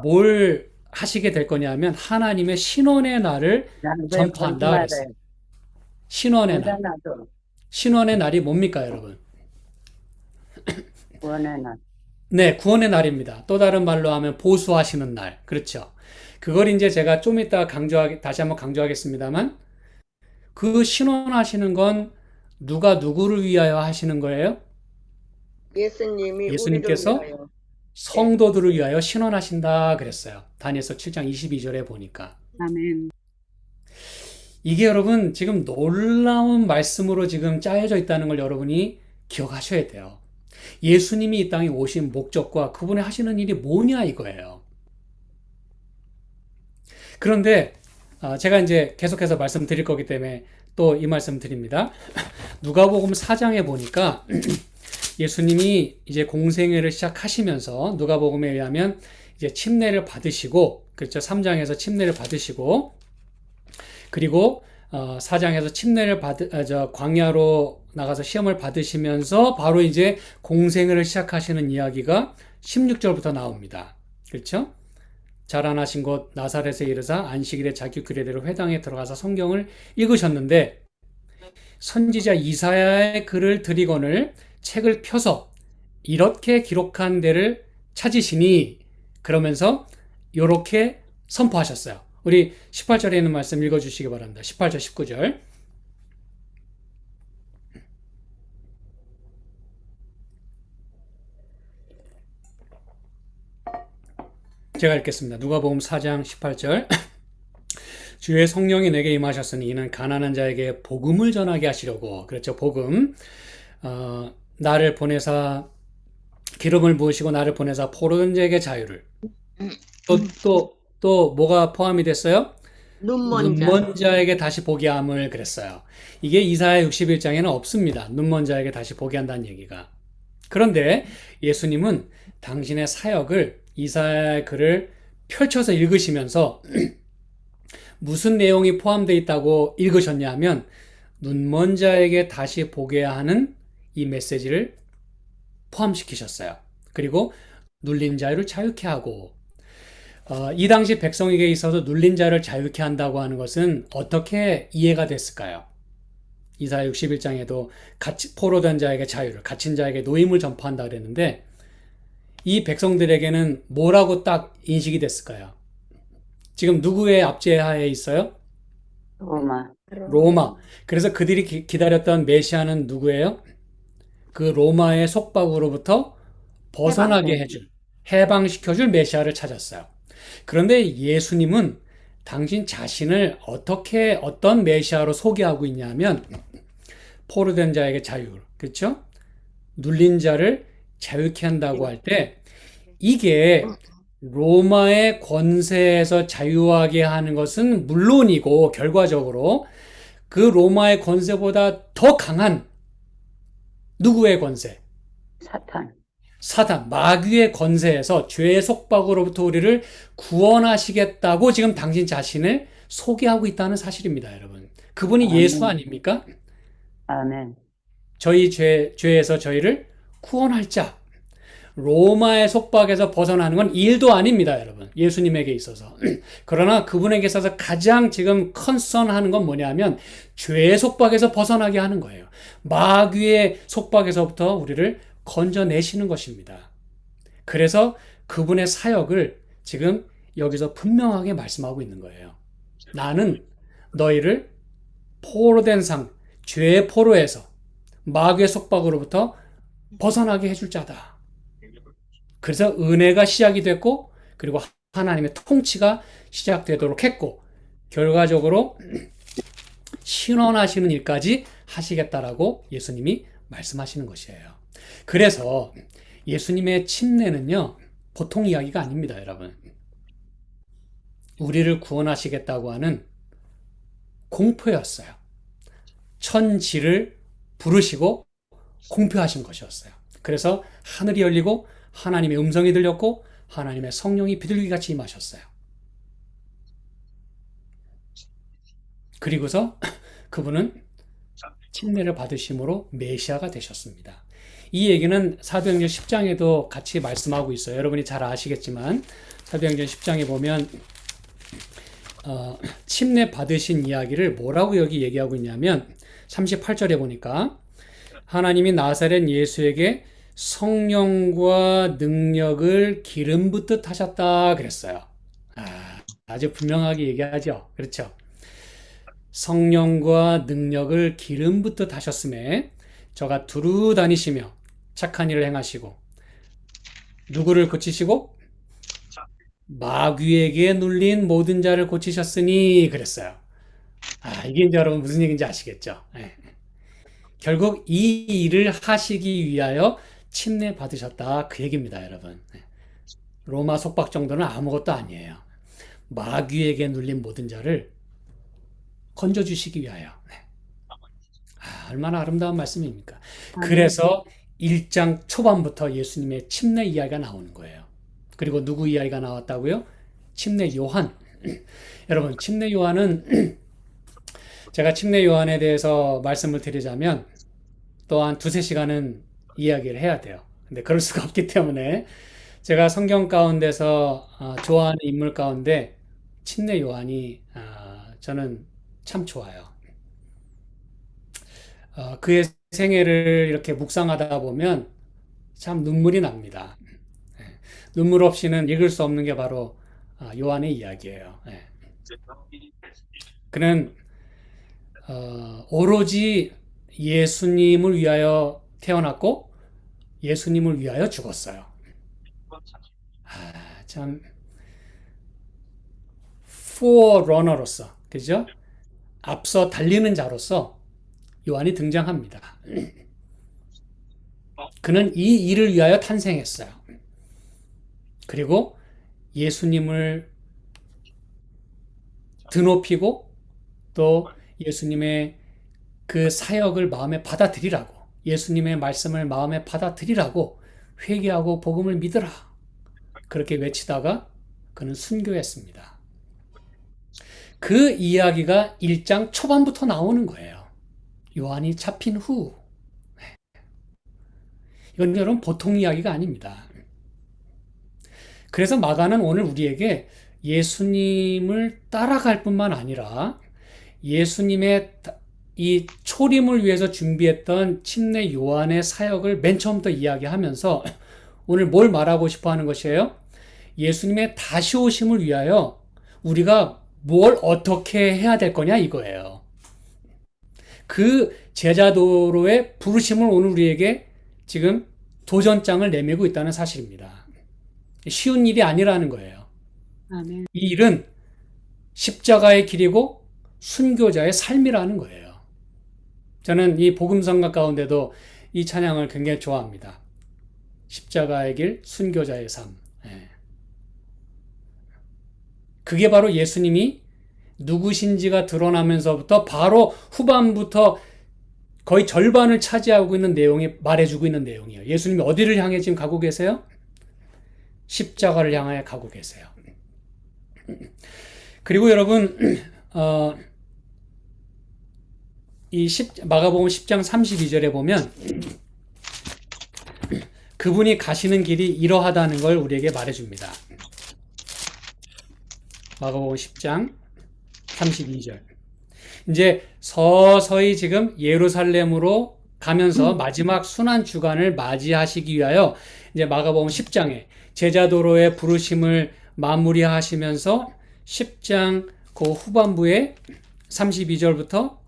뭘 하시게 될 거냐면 하나님의 신원의 날을 전파한다 그랬어요. 신원의 날. 신원의 날이 뭡니까, 여러분? 구원의 날. 네, 구원의 날입니다. 또 다른 말로 하면 보수하시는 날. 그렇죠. 그걸 이제 제가 좀 이따 다시 한번 강조하겠습니다만, 그 신원하시는 건 누가 누구를 위하여 하시는 거예요? 예수님이 예수님께서 우리를 위하여. 성도들을 위하여 신원하신다 그랬어요. 다니엘서 7장 22절에 보니까. 아멘. 이게 여러분 지금 놀라운 말씀으로 지금 짜여져 있다는 걸 여러분이 기억하셔야 돼요. 예수님이 이 땅에 오신 목적과 그분이 하시는 일이 뭐냐 이거예요. 그런데 제가 이제 계속해서 말씀드릴 거기 때문에 또 이 말씀 드립니다. 누가복음 4장에 보니까 예수님이 이제 공생애를 시작하시면서 누가복음에 의하면 이제 침례를 받으시고, 그렇죠? 3장에서 침례를 받으시고, 그리고 4장에서 침례를 광야로 나가서 시험을 받으시면서 바로 이제 공생애를 시작하시는 이야기가 16절부터 나옵니다. 그렇죠? 자라나신 곳 나사렛에 이르사 안식일에 자기 규례대로 회당에 들어가서 성경을 읽으셨는데 선지자 이사야의 글을 드리거늘 책을 펴서 이렇게 기록한 데를 찾으시니 그러면서 이렇게 선포하셨어요. 우리 18절에 있는 말씀 읽어주시기 바랍니다. 18절 19절 제가 읽겠습니다. 누가복음 4장 18절 주의 성령이 내게 임하셨으니 이는 가난한 자에게 복음을 전하게 하시려고. 그렇죠. 복음. 나를 보내사 기름을 부으시고 나를 보내사 포로된 자에게 자유를. 또 뭐가 포함이 됐어요? 눈먼 자. 눈먼 자에게 다시 보게 함을 그랬어요. 이게 이사야 61장에는 없습니다. 눈먼 자에게 다시 보게 한다는 얘기가. 그런데 예수님은 당신의 사역을 이사야의 글을 펼쳐서 읽으시면서 무슨 내용이 포함되어 있다고 읽으셨냐면 눈먼 자에게 다시 보게 하는 이 메시지를 포함시키셨어요. 그리고 눌린 자를 자유케 하고 이 당시 백성에게 있어서 눌린 자를 자유케 한다고 하는 것은 어떻게 이해가 됐을까요? 이사야 61장에도 포로된 자에게 자유를, 갇힌 자에게 노임을 전파한다 그랬는데 이 백성들에게는 뭐라고 딱 인식이 됐을까요? 지금 누구의 압제하에 있어요? 로마. 그래서 그들이 기다렸던 메시아는 누구예요? 그 로마의 속박으로부터 벗어나게 해줄, 해방시켜줄 메시아를 찾았어요. 그런데 예수님은 당신 자신을 어떤 메시아로 소개하고 있냐면 포로된 자에게 자유, 그렇죠? 눌린 자를 자유케 한다고 할 때 이게 로마의 권세에서 자유하게 하는 것은 물론이고 결과적으로 그 로마의 권세보다 더 강한 누구의 권세? 사탄, 마귀의 권세에서 죄의 속박으로부터 우리를 구원하시겠다고 지금 당신 자신을 소개하고 있다는 사실입니다, 여러분. 그분이 예수 아닙니까? 아멘. 저희 죄에서 저희를 구원할 자. 로마의 속박에서 벗어나는 건 일도 아닙니다, 여러분. 예수님에게 있어서. 그러나 그분에게 있어서 가장 지금 컨선하는 건 뭐냐면 죄의 속박에서 벗어나게 하는 거예요. 마귀의 속박에서부터 우리를 건져내시는 것입니다. 그래서 그분의 사역을 지금 여기서 분명하게 말씀하고 있는 거예요. 나는 너희를 포로 된 상, 죄의 포로에서 마귀의 속박으로부터 벗어나게 해줄 자다. 그래서 은혜가 시작이 됐고, 그리고 하나님의 통치가 시작되도록 했고, 결과적으로 신원하시는 일까지 하시겠다라고 예수님이 말씀하시는 것이에요. 그래서 예수님의 침례는요, 보통 이야기가 아닙니다, 여러분. 우리를 구원하시겠다고 하는 공포였어요. 천지를 부르시고 공표하신 것이었어요. 그래서 하늘이 열리고 하나님의 음성이 들렸고 하나님의 성령이 비둘기같이 임하셨어요. 그리고서 그분은 침례를 받으심으로 메시아가 되셨습니다. 이 얘기는 사도행전 10장에도 같이 말씀하고 있어요. 여러분이 잘 아시겠지만 사도행전 10장에 보면 침례 받으신 이야기를 뭐라고 여기 얘기하고 있냐면 38절에 보니까 하나님이 나사렛 예수에게 성령과 능력을 기름 붓듯 하셨다 그랬어요. 아주 분명하게 얘기하죠. 그렇죠? 성령과 능력을 기름 붓듯 하셨음에 저가 두루 다니시며 착한 일을 행하시고 누구를 고치시고 마귀에게 눌린 모든 자를 고치셨으니 그랬어요. 이게 이제 여러분 무슨 얘기인지 아시겠죠? 결국 이 일을 하시기 위하여 침례 받으셨다 그 얘기입니다, 여러분. 로마 속박 정도는 아무것도 아니에요. 마귀에게 눌린 모든 자를 건져주시기 위하여. 얼마나 아름다운 말씀입니까? 그래서 1장 초반부터 예수님의 침례 이야기가 나오는 거예요. 그리고 누구 이야기가 나왔다고요? 침례 요한. 여러분, 침례 요한은 제가 침례 요한에 대해서 말씀을 드리자면 또한 두세 시간은 이야기를 해야 돼요. 근데 그럴 수가 없기 때문에 제가 성경 가운데서 좋아하는 인물 가운데 침례 요한이 저는 참 좋아요. 그의 생애를 이렇게 묵상하다 보면 참 눈물이 납니다. 눈물 없이는 읽을 수 없는 게 바로 요한의 이야기예요. 그는 오로지 예수님을 위하여 태어났고 예수님을 위하여 죽었어요. 참 포러너로서, 그죠? 앞서 달리는 자로서 요한이 등장합니다. 그는 이 일을 위하여 탄생했어요. 그리고 예수님을 드높이고 또 예수님의 그 사역을 마음에 받아들이라고, 예수님의 말씀을 마음에 받아들이라고 회개하고 복음을 믿으라 그렇게 외치다가 그는 순교했습니다. 그 이야기가 1장 초반부터 나오는 거예요. 요한이 잡힌 후. 이건 여러분 보통 이야기가 아닙니다. 그래서 마가는 오늘 우리에게 예수님을 따라갈 뿐만 아니라 예수님의 이 초림을 위해서 준비했던 침례 요한의 사역을 맨 처음부터 이야기하면서 오늘 뭘 말하고 싶어 하는 것이에요? 예수님의 다시 오심을 위하여 우리가 뭘 어떻게 해야 될 거냐 이거예요. 그 제자도로의 부르심을 오늘 우리에게 지금 도전장을 내밀고 있다는 사실입니다. 쉬운 일이 아니라는 거예요. 아멘. 이 일은 십자가의 길이고 순교자의 삶이라는 거예요. 저는 이 복음성가 가운데도 이 찬양을 굉장히 좋아합니다. 십자가의 길, 순교자의 삶. 그게 바로 예수님이 누구신지가 드러나면서부터 바로 후반부터 거의 절반을 차지하고 있는 내용이 말해주고 있는 내용이에요. 예수님이 어디를 향해 지금 가고 계세요? 십자가를 향해 가고 계세요. 그리고 여러분 이 마가복음 10장 32절에 보면 그분이 가시는 길이 이러하다는 걸 우리에게 말해줍니다. 마가복음 10장 32절. 이제 서서히 지금 예루살렘으로 가면서 마지막 순환 주간을 맞이하시기 위하여 이제 마가복음 10장에 제자도로의 부르심을 마무리하시면서 10장 그 후반부에 32절부터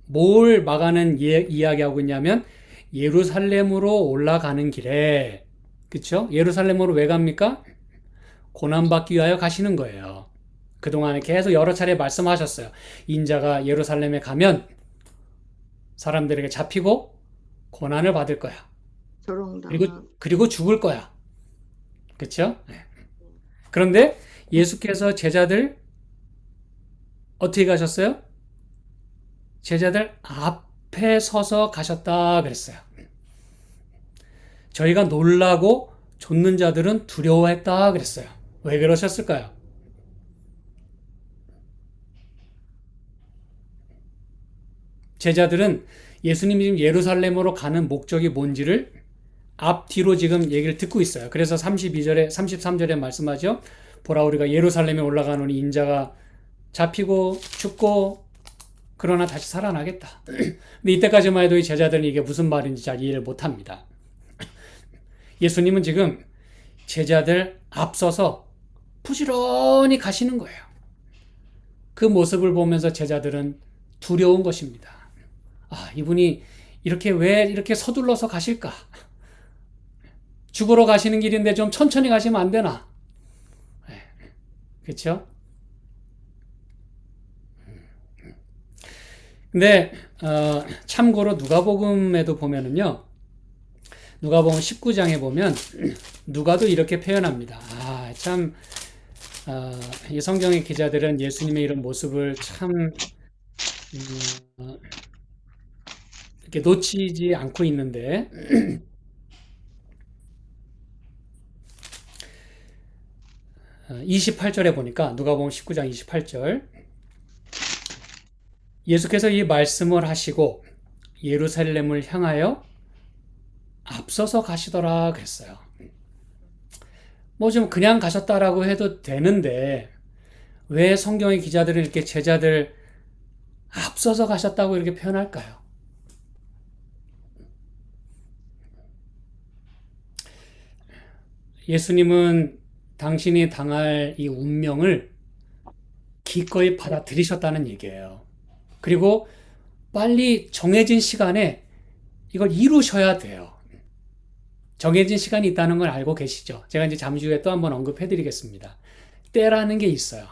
뭘 마가는 이야기하고 있냐면 예루살렘으로 올라가는 길에, 그쵸? 예루살렘으로 왜 갑니까? 고난받기 위하여 가시는 거예요. 그동안에 계속 여러 차례 말씀하셨어요. 인자가 예루살렘에 가면 사람들에게 잡히고 고난을 받을 거야. 조롱당하고 그리고 죽을 거야. 그쵸? 그런데 예수께서 제자들 어떻게 가셨어요? 제자들 앞에 서서 가셨다 그랬어요. 저희가 놀라고 좇는 자들은 두려워했다 그랬어요. 왜 그러셨을까요? 제자들은 예수님이 지금 예루살렘으로 가는 목적이 뭔지를 앞뒤로 지금 얘기를 듣고 있어요. 그래서 32절에 33절에 말씀하죠. 보라 우리가 예루살렘에 올라가노니 인자가 잡히고 죽고 그러나 다시 살아나겠다. 근데 이때까지만 해도 이 제자들은 이게 무슨 말인지 잘 이해를 못합니다. 예수님은 지금 제자들 앞서서 부지런히 가시는 거예요. 그 모습을 보면서 제자들은 두려운 것입니다. 아, 이분이 왜 이렇게 서둘러서 가실까? 죽으러 가시는 길인데 좀 천천히 가시면 안 되나? 그렇죠? 근데 참고로 누가복음에도 보면은요. 누가복음 19장에 보면 누가도 이렇게 표현합니다. 아, 참 이 성경의 기자들은 예수님의 이런 모습을 참 이렇게 놓치지 않고 있는데 28절에 보니까 누가복음 19장 28절 예수께서 이 말씀을 하시고 예루살렘을 향하여 앞서서 가시더라 그랬어요. 뭐 좀 그냥 가셨다라고 해도 되는데 왜 성경의 기자들은 이렇게 제자들 앞서서 가셨다고 이렇게 표현할까요? 예수님은 당신이 당할 이 운명을 기꺼이 받아들이셨다는 얘기예요. 그리고 빨리 정해진 시간에 이걸 이루셔야 돼요. 정해진 시간이 있다는 걸 알고 계시죠? 제가 이제 잠시 후에 또 한번 언급해 드리겠습니다. 때라는 게 있어요.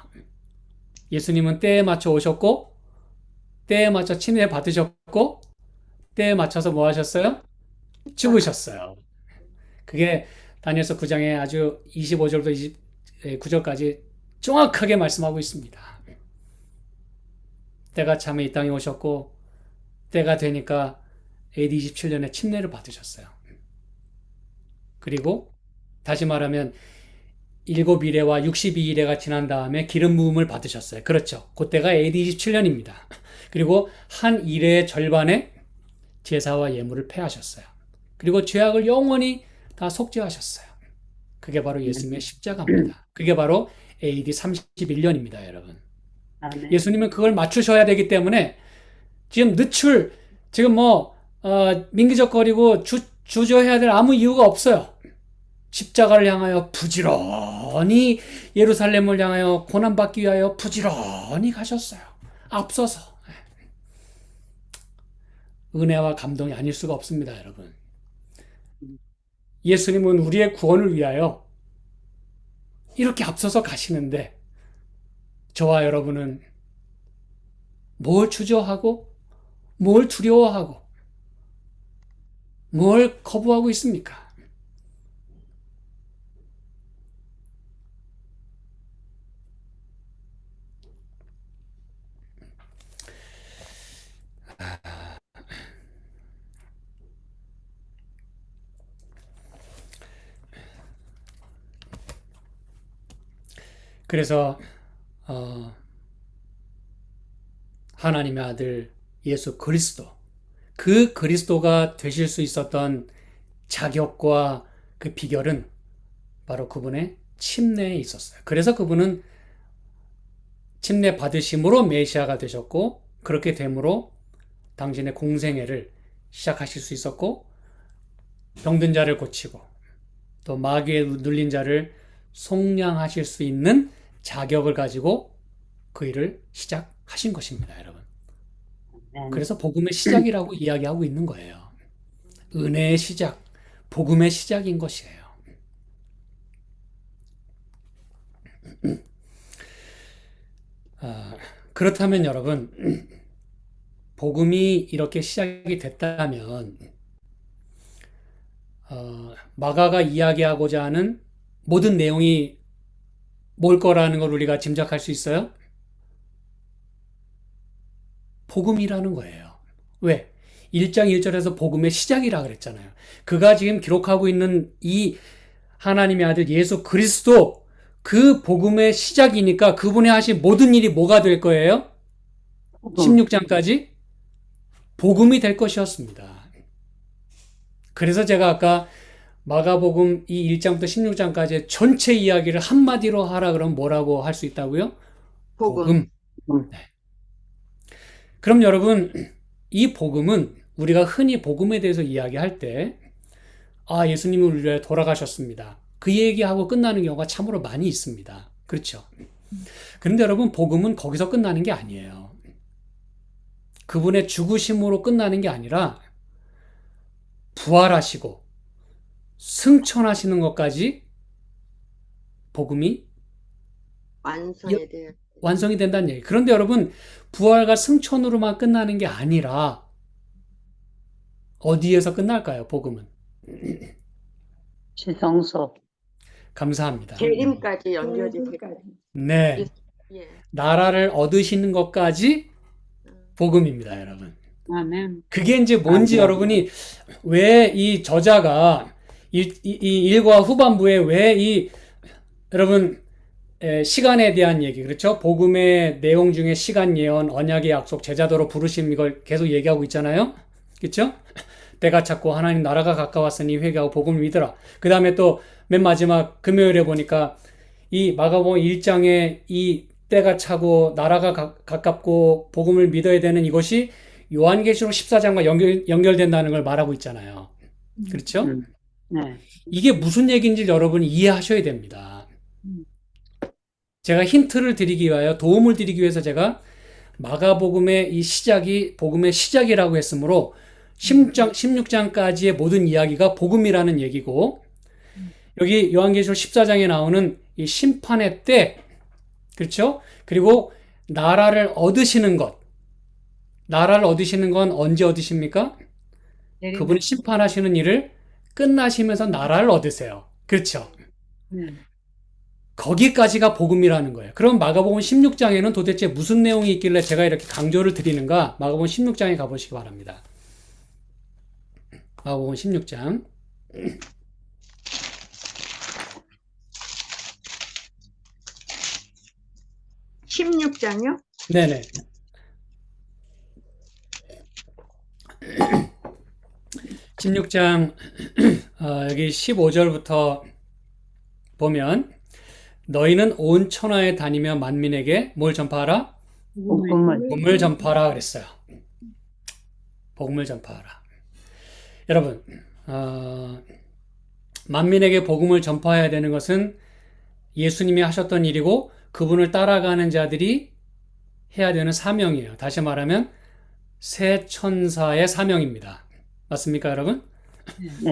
예수님은 때에 맞춰 오셨고, 때에 맞춰 침례 받으셨고, 때에 맞춰서 뭐 하셨어요? 죽으셨어요. 그게 다니엘서 9장에 아주 25절부터 29절까지 정확하게 말씀하고 있습니다. 때가 참에 이 땅에 오셨고, 때가 되니까 AD 27년에 침례를 받으셨어요. 그리고 다시 말하면 7일에와 62일에가 지난 다음에 기름 부음을 받으셨어요. 그렇죠. 그때가 AD 27년입니다. 그리고 한 일의 절반에 제사와 예물을 폐하셨어요. 그리고 죄악을 영원히 다 속죄하셨어요. 그게 바로 예수님의 십자가입니다. 그게 바로 AD 31년입니다, 여러분. 예수님은 그걸 맞추셔야 되기 때문에 지금 지금 민기적거리고 주저해야 될 아무 이유가 없어요. 십자가를 향하여 부지런히 예루살렘을 향하여 고난받기 위하여 부지런히 가셨어요. 앞서서. 은혜와 감동이 아닐 수가 없습니다, 여러분. 예수님은 우리의 구원을 위하여 이렇게 앞서서 가시는데 저와 여러분은 뭘 주저하고 뭘 두려워하고 뭘 거부하고 있습니까? 그래서 하나님의 아들 예수 그리스도, 그 그리스도가 되실 수 있었던 자격과 그 비결은 바로 그분의 침례에 있었어요. 그래서 그분은 침례 받으심으로 메시아가 되셨고, 그렇게 됨으로 당신의 공생애를 시작하실 수 있었고, 병든 자를 고치고 또 마귀에 눌린 자를 속량하실 수 있는 자격을 가지고 그 일을 시작하신 것입니다, 여러분. 그래서 복음의 시작이라고 이야기하고 있는 거예요. 은혜의 시작, 복음의 시작인 것이에요. 그렇다면 여러분, 복음이 이렇게 시작이 됐다면 마가가 이야기하고자 하는 모든 내용이 뭘 거라는 걸 우리가 짐작할 수 있어요? 복음이라는 거예요. 왜? 1장 1절에서 복음의 시작이라 그랬잖아요. 그가 지금 기록하고 있는 이 하나님의 아들 예수 그리스도, 그 복음의 시작이니까 그분이 하신 모든 일이 뭐가 될 거예요? 16장까지 복음이 될 것이었습니다. 그래서 제가 아까 마가복음 이 1장부터 16장까지의 전체 이야기를 한마디로 하라 그러면 뭐라고 할 수 있다고요? 복음. 네. 그럼 여러분, 이 복음은 우리가 흔히 복음에 대해서 이야기할 때, 예수님이 우리 위해 돌아가셨습니다, 그 얘기하고 끝나는 경우가 참으로 많이 있습니다. 그렇죠? 그런데 여러분, 복음은 거기서 끝나는 게 아니에요. 그분의 죽으심으로 끝나는 게 아니라 부활하시고 승천하시는 것까지 복음이 완성에 대한 완성이 된다는 얘기. 그런데 여러분, 부활과 승천으로만 끝나는 게 아니라 어디에서 끝날까요, 복음은? 지성소. 감사합니다. 재림까지 연결이 되고. 네. 예. 나라를 얻으시는 것까지 복음입니다, 여러분. 아멘. 그게 이제 뭔지 여러분이 왜 이 저자가 이 일과 후반부에 왜 이 여러분 시간에 대한 얘기, 그렇죠? 복음의 내용 중에 시간 예언, 언약의 약속, 제자도로 부르심, 이걸 계속 얘기하고 있잖아요. 그렇죠? 때가 찼고 하나님 나라가 가까웠으니 회개하고 복음을 믿으라. 그 다음에 또 맨 마지막 금요일에 보니까 이 마가복음 1장에 이 때가 차고 나라가 가깝고 복음을 믿어야 되는 이것이 요한계시록 14장과 연결된다는 걸 말하고 있잖아요. 그렇죠? 네. 이게 무슨 얘기인지 여러분이 이해하셔야 됩니다. 제가 힌트를 드리기 위하여, 도움을 드리기 위해서 제가 마가복음의 이 시작이 복음의 시작이라고 했으므로 16장까지의 모든 이야기가 복음이라는 얘기고, 여기 요한계시록 14장에 나오는 이 심판의 때, 그렇죠? 그리고 나라를 얻으시는 것, 나라를 얻으시는 건 언제 얻으십니까? 그분이 심판하시는 일을 끝나시면서 나라를 얻으세요. 그렇죠? 거기까지가 복음이라는 거예요. 그럼 마가복음 16장에는 도대체 무슨 내용이 있길래 제가 이렇게 강조를 드리는가? 마가복음 16장에 가보시기 바랍니다. 마가복음 16장. 16장요? 네네. 16장 여기 15절부터 보면, 너희는 온 천하에 다니며 만민에게 뭘 전파하라? 복음을 전파하라 그랬어요. 복음을 전파하라. 여러분, 만민에게 복음을 전파해야 되는 것은 예수님이 하셨던 일이고 그분을 따라가는 자들이 해야 되는 사명이에요. 다시 말하면 새 천사의 사명입니다. 맞습니까, 여러분? 네.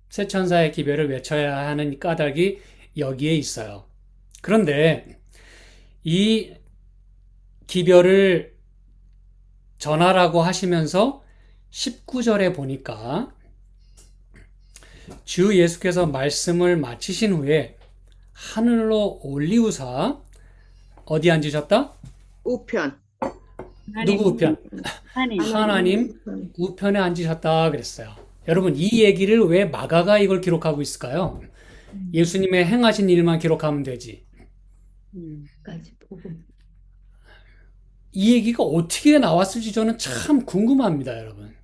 새 천사의 기별을 외쳐야 하는 까닭이 여기에 있어요. 그런데 이 기별을 전하라고 하시면서 19절에 보니까 주 예수께서 말씀을 마치신 후에 하늘로 올리우사 어디 앉으셨다? 우편. 누구 우편? 하나님. 하나님 우편에 앉으셨다 그랬어요. 여러분, 이 얘기를 왜 마가가 이걸 기록하고 있을까요? 예수님의 행하신 일만 기록하면 되지. 이 얘기가 어떻게 나왔을지 저는 참 궁금합니다, 여러분.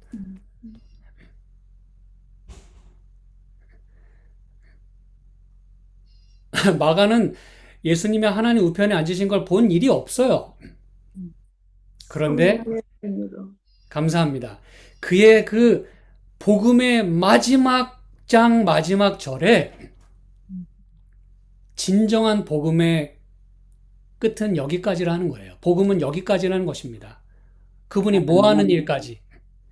마가는 예수님이 하나님 우편에 앉으신 걸 본 일이 없어요. 그런데 감사합니다. 그의 그 복음의 마지막 장 마지막 절에 진정한 복음의 끝은 여기까지라는 거예요. 복음은 여기까지라는 것입니다. 그분이 뭐 하는 일까지.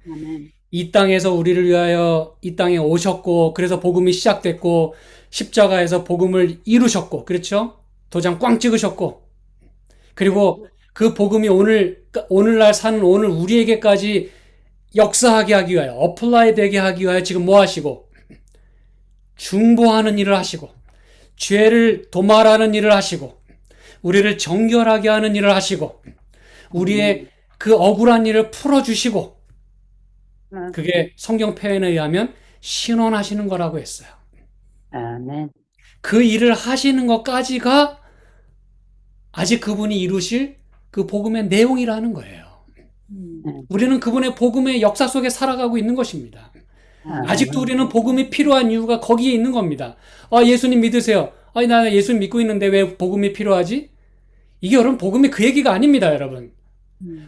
아멘. 이 땅에서 우리를 위하여 이 땅에 오셨고, 그래서 복음이 시작됐고, 십자가에서 복음을 이루셨고, 그렇죠? 도장 꽝 찍으셨고, 그리고 그 복음이 오늘날 사는 오늘 우리에게까지 역사하게 하기 위하여, 어플라이 되게 하기 위하여 지금 뭐 하시고, 중보하는 일을 하시고, 죄를 도말하는 일을 하시고, 우리를 정결하게 하는 일을 하시고, 우리의 그 억울한 일을 풀어주시고, 그게 성경 표현에 의하면 신원하시는 거라고 했어요. 아멘. 그 일을 하시는 것까지가 아직 그분이 이루실 그 복음의 내용이라는 거예요. 우리는 그분의 복음의 역사 속에 살아가고 있는 것입니다. 아직도 우리는 복음이 필요한 이유가 거기에 있는 겁니다. 예수님 믿으세요. 나 예수 믿고 있는데 왜 복음이 필요하지? 이게 여러분 복음이 그 얘기가 아닙니다, 여러분.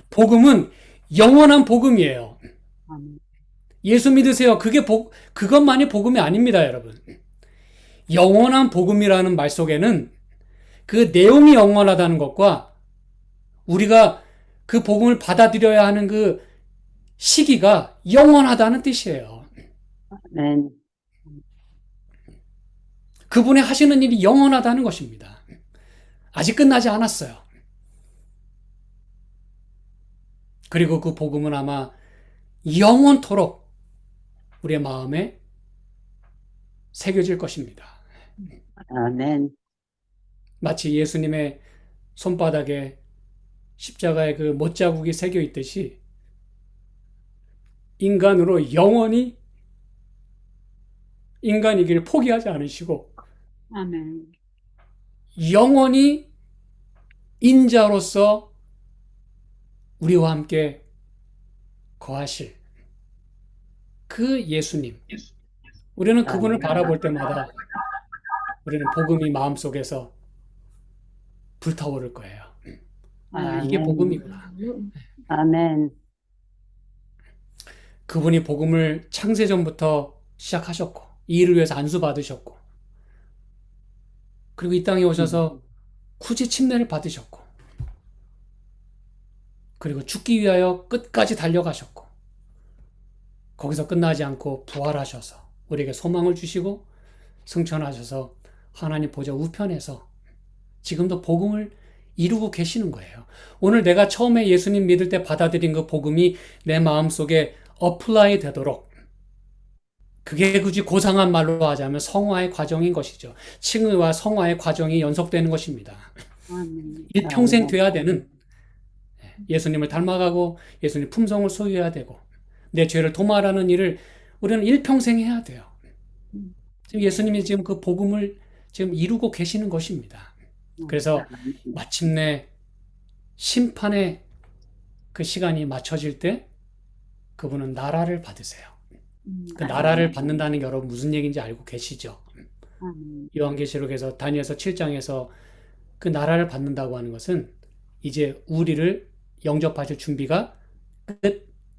복음은 영원한 복음이에요. 아멘. 예수 믿으세요. 그것만이 복음이 아닙니다, 여러분. 영원한 복음이라는 말 속에는 그 내용이 영원하다는 것과 우리가 그 복음을 받아들여야 하는 그 시기가 영원하다는 뜻이에요. 아멘. 그분이 하시는 일이 영원하다는 것입니다. 아직 끝나지 않았어요. 그리고 그 복음은 아마 영원토록 우리의 마음에 새겨질 것입니다. 아멘. 마치 예수님의 손바닥에 십자가의 그 못자국이 새겨 있듯이 인간으로 영원히 인간이기를 포기하지 않으시고 아멘. 영원히 인자로서 우리와 함께 거하실 그 예수님. 우리는 그분을 바라볼 때마다 우리는 복음이 마음속에서 불타오를 거예요. 이게 아멘. 복음이구나. 아멘. 그분이 복음을 창세전부터 시작하셨고 이 일을 위해서 안수받으셨고 그리고 이 땅에 오셔서 굳이 침례를 받으셨고 그리고 죽기 위하여 끝까지 달려가셨고 거기서 끝나지 않고 부활하셔서 우리에게 소망을 주시고 승천하셔서 하나님 보좌 우편에서 지금도 복음을 이루고 계시는 거예요. 오늘 내가 처음에 예수님 믿을 때 받아들인 그 복음이 내 마음속에 어플라이 되도록 그게 굳이 고상한 말로 하자면 성화의 과정인 것이죠. 칭의와 성화의 과정이 연속되는 것입니다. 아멘. 일평생 돼야 되는 예수님을 닮아가고 예수님 품성을 소유해야 되고 내 죄를 도말하는 일을 우리는 일평생 해야 돼요. 지금 예수님이 지금 그 복음을 지금 이루고 계시는 것입니다. 그래서 마침내 심판의 그 시간이 맞춰질 때 그분은 나라를 받으세요. 그 나라를 받는다는 게 여러분 무슨 얘기인지 알고 계시죠? 아멘. 요한계시록에서 다니엘서 7장에서 그 나라를 받는다고 하는 것은 이제 우리를 영접하실 준비가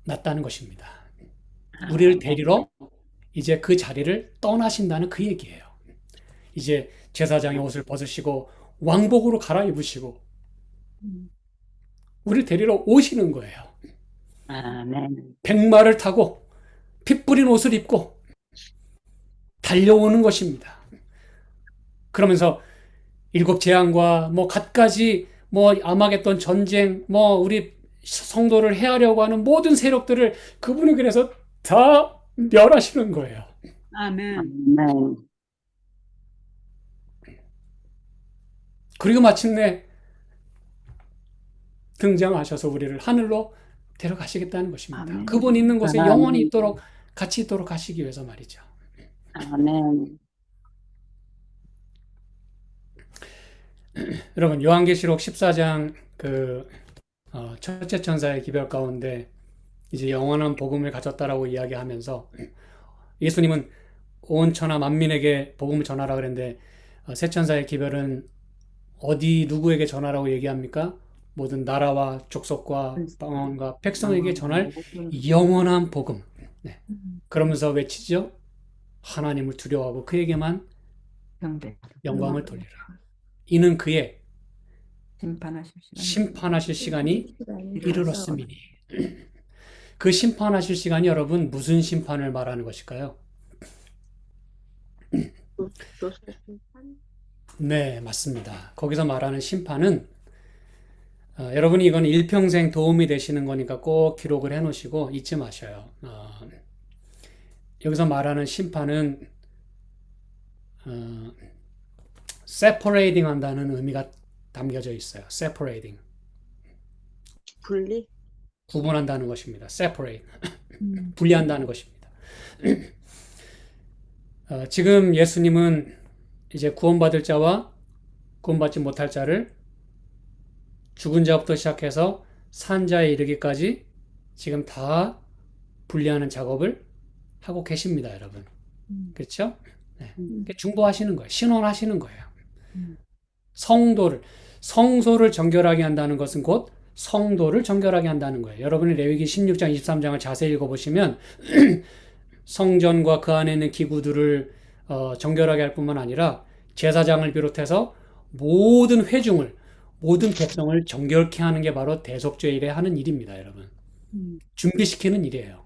끝났다는 것입니다. 우리를 데리러 이제 그 자리를 떠나신다는 그 얘기예요. 이제 제사장의 옷을 벗으시고 왕복으로 갈아입으시고 우리를 데리러 오시는 거예요. 아멘. 백마를 타고 핏 뿌린 옷을 입고 달려오는 것입니다. 그러면서 일곱 재앙과 뭐 갖가지 뭐 아마겟돈 전쟁 뭐 우리 성도를 해하려고 하는 모든 세력들을 그분이 그래서 다 멸하시는 거예요. 아멘. 아멘. 그리고 마침내 등장하셔서 우리를 하늘로 데려가시겠다는 것입니다. 아멘. 그분 있는 곳에 아멘. 영원히 있도록 같이 있도록 하시기 위해서 말이죠. 아멘. 여러분 요한계시록 14장 첫째 천사의 기별 가운데 이제 영원한 복음을 가졌다라고 이야기하면서 예수님은 온 천하 만민에게 복음을 전하라 그랬는데 세 천사의 기별은 어디 누구에게 전하라고 얘기합니까? 모든 나라와 족속과 방언과 백성에게 전할 영원한 복음. 네. 그러면서 외치죠. 하나님을 두려워하고 그에게만 영광을 돌리라. 이는 그의 심판하실 시간이 이르렀음이니. 그 심판하실 시간이 여러분 무슨 심판을 말하는 것일까요? 교수심판? 네, 맞습니다. 거기서 말하는 심판은 여러분이 이건 일평생 도움이 되시는 거니까 꼭 기록을 해 놓으시고 잊지 마셔요. 여기서 말하는 심판은 separating 한다는 의미가 담겨져 있어요. separating. 분리? 구분한다는 것입니다. separate. 분리한다는 것입니다. 지금 예수님은 이제 구원받을 자와 구원받지 못할 자를 죽은 자부터 시작해서 산 자에 이르기까지 지금 다 분리하는 작업을 하고 계십니다, 여러분. 그렇죠? 네. 중보하시는 거예요. 신원하시는 거예요. 성소를 정결하게 한다는 것은 곧 성도를 정결하게 한다는 거예요. 여러분이 레위기 16장, 23장을 자세히 읽어보시면 성전과 그 안에 있는 기구들을 정결하게 할 뿐만 아니라 제사장을 비롯해서 모든 회중을, 모든 백성을 정결케 하는 게 바로 대속죄일에 하는 일입니다, 여러분. 준비시키는 일이에요.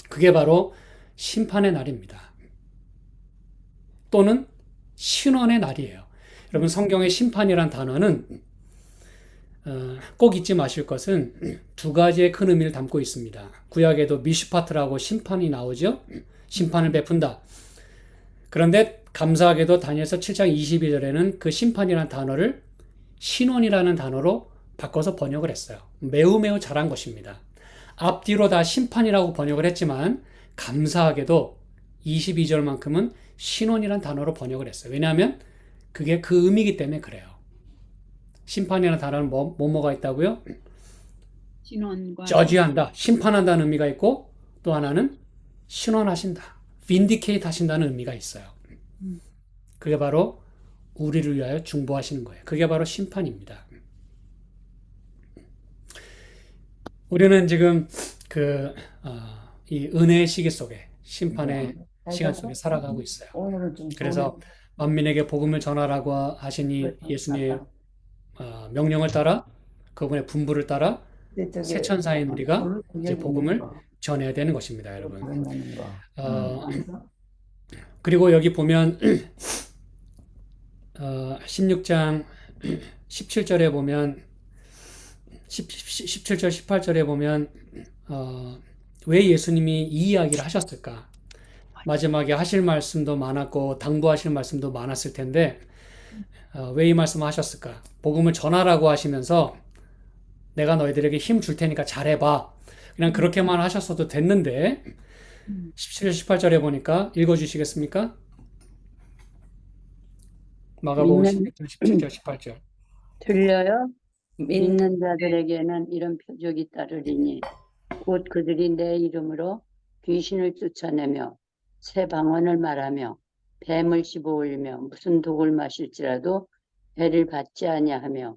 그게 바로 심판의 날입니다. 또는 신원의 날이에요. 여러분, 성경의 심판이란 단어는 꼭 잊지 마실 것은 두 가지의 큰 의미를 담고 있습니다. 구약에도 미슈파트라고 심판이 나오죠. 심판을 베푼다. 그런데 감사하게도 다니엘서 7장 22절에는 그 심판이라는 단어를 신원이라는 단어로 바꿔서 번역을 했어요. 매우 매우 잘한 것입니다. 앞뒤로 다 심판이라고 번역을 했지만 감사하게도 22절만큼은 신원이라는 단어로 번역을 했어요. 왜냐하면 그게 그 의미이기 때문에 그래요. 심판이라는 단어는 뭐가 있다고요? 신원과 저지한다, 심판한다는 의미가 있고 또 하나는 신원하신다, vindicate 하신다는 의미가 있어요. 그게 바로 우리를 위하여 중보하시는 거예요. 그게 바로 심판입니다. 우리는 지금 이 은혜의 시기 속에 심판의 시간 속에 살아가고 있어요. 그래서 만민에게 복음을 전하라고 하시니 예수님의 명령을 따라 그분의 분부를 따라 새 천사인 우리가 이제 복음을 전해야 되는 것입니다, 여러분. 그리고 여기 보면 16장 17절에 보면 17절 18절에 보면 왜 예수님이 이 이야기를 하셨을까? 마지막에 하실 말씀도 많았고 당부하실 말씀도 많았을 텐데 왜 이 말씀을 하셨을까? 복음을 전하라고 하시면서 내가 너희들에게 힘 줄 테니까 잘해봐. 그냥 그렇게만 하셨어도 됐는데 17절 18절에 보니까 읽어주시겠습니까? 마가복음 16장 17절 18절. 들려요? 믿는 자들에게는 이런 표적이 따르리니 곧 그들이 내 이름으로 귀신을 쫓아내며 새 방언을 말하며 뱀을 씹어올리며 무슨 독을 마실지라도 해를 받지 아니하며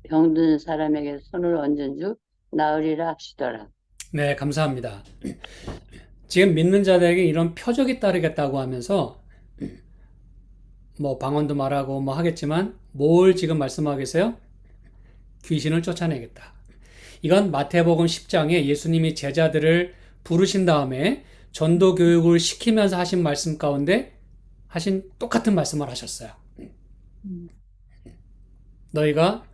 병든 사람에게 손을 얹은 즉 나으리라 하시더라. 네, 감사합니다. 지금 믿는 자들에게 이런 표적이 따르겠다고 하면서 뭐 방언도 말하고 뭐 하겠지만 뭘 지금 말씀하고 계세요? 귀신을 쫓아내겠다. 이건 마태복음 10장에 예수님이 제자들을 부르신 다음에 전도 교육을 시키면서 하신 말씀 가운데 하신 똑같은 말씀을 하셨어요. 너희가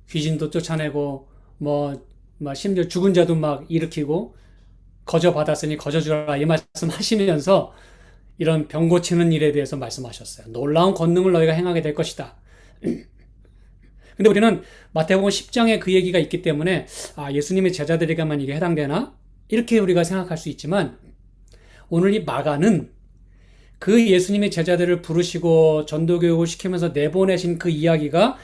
귀신도 쫓아내고 뭐 심지어 죽은 자도 막 일으키고 거저 받았으니 거저 주라 이 말씀 하시면서 이런 병 고치는 일에 대해서 말씀하셨어요. 놀라운 권능을 너희가 행하게 될 것이다. 근데 우리는 마태복음 10장에 그 얘기가 있기 때문에 예수님의 제자들에게만 이게 해당되나? 이렇게 우리가 생각할 수 있지만 오늘 이 마가는 그 예수님의 제자들을 부르시고 전도교육을 시키면서 내보내신 그 이야기가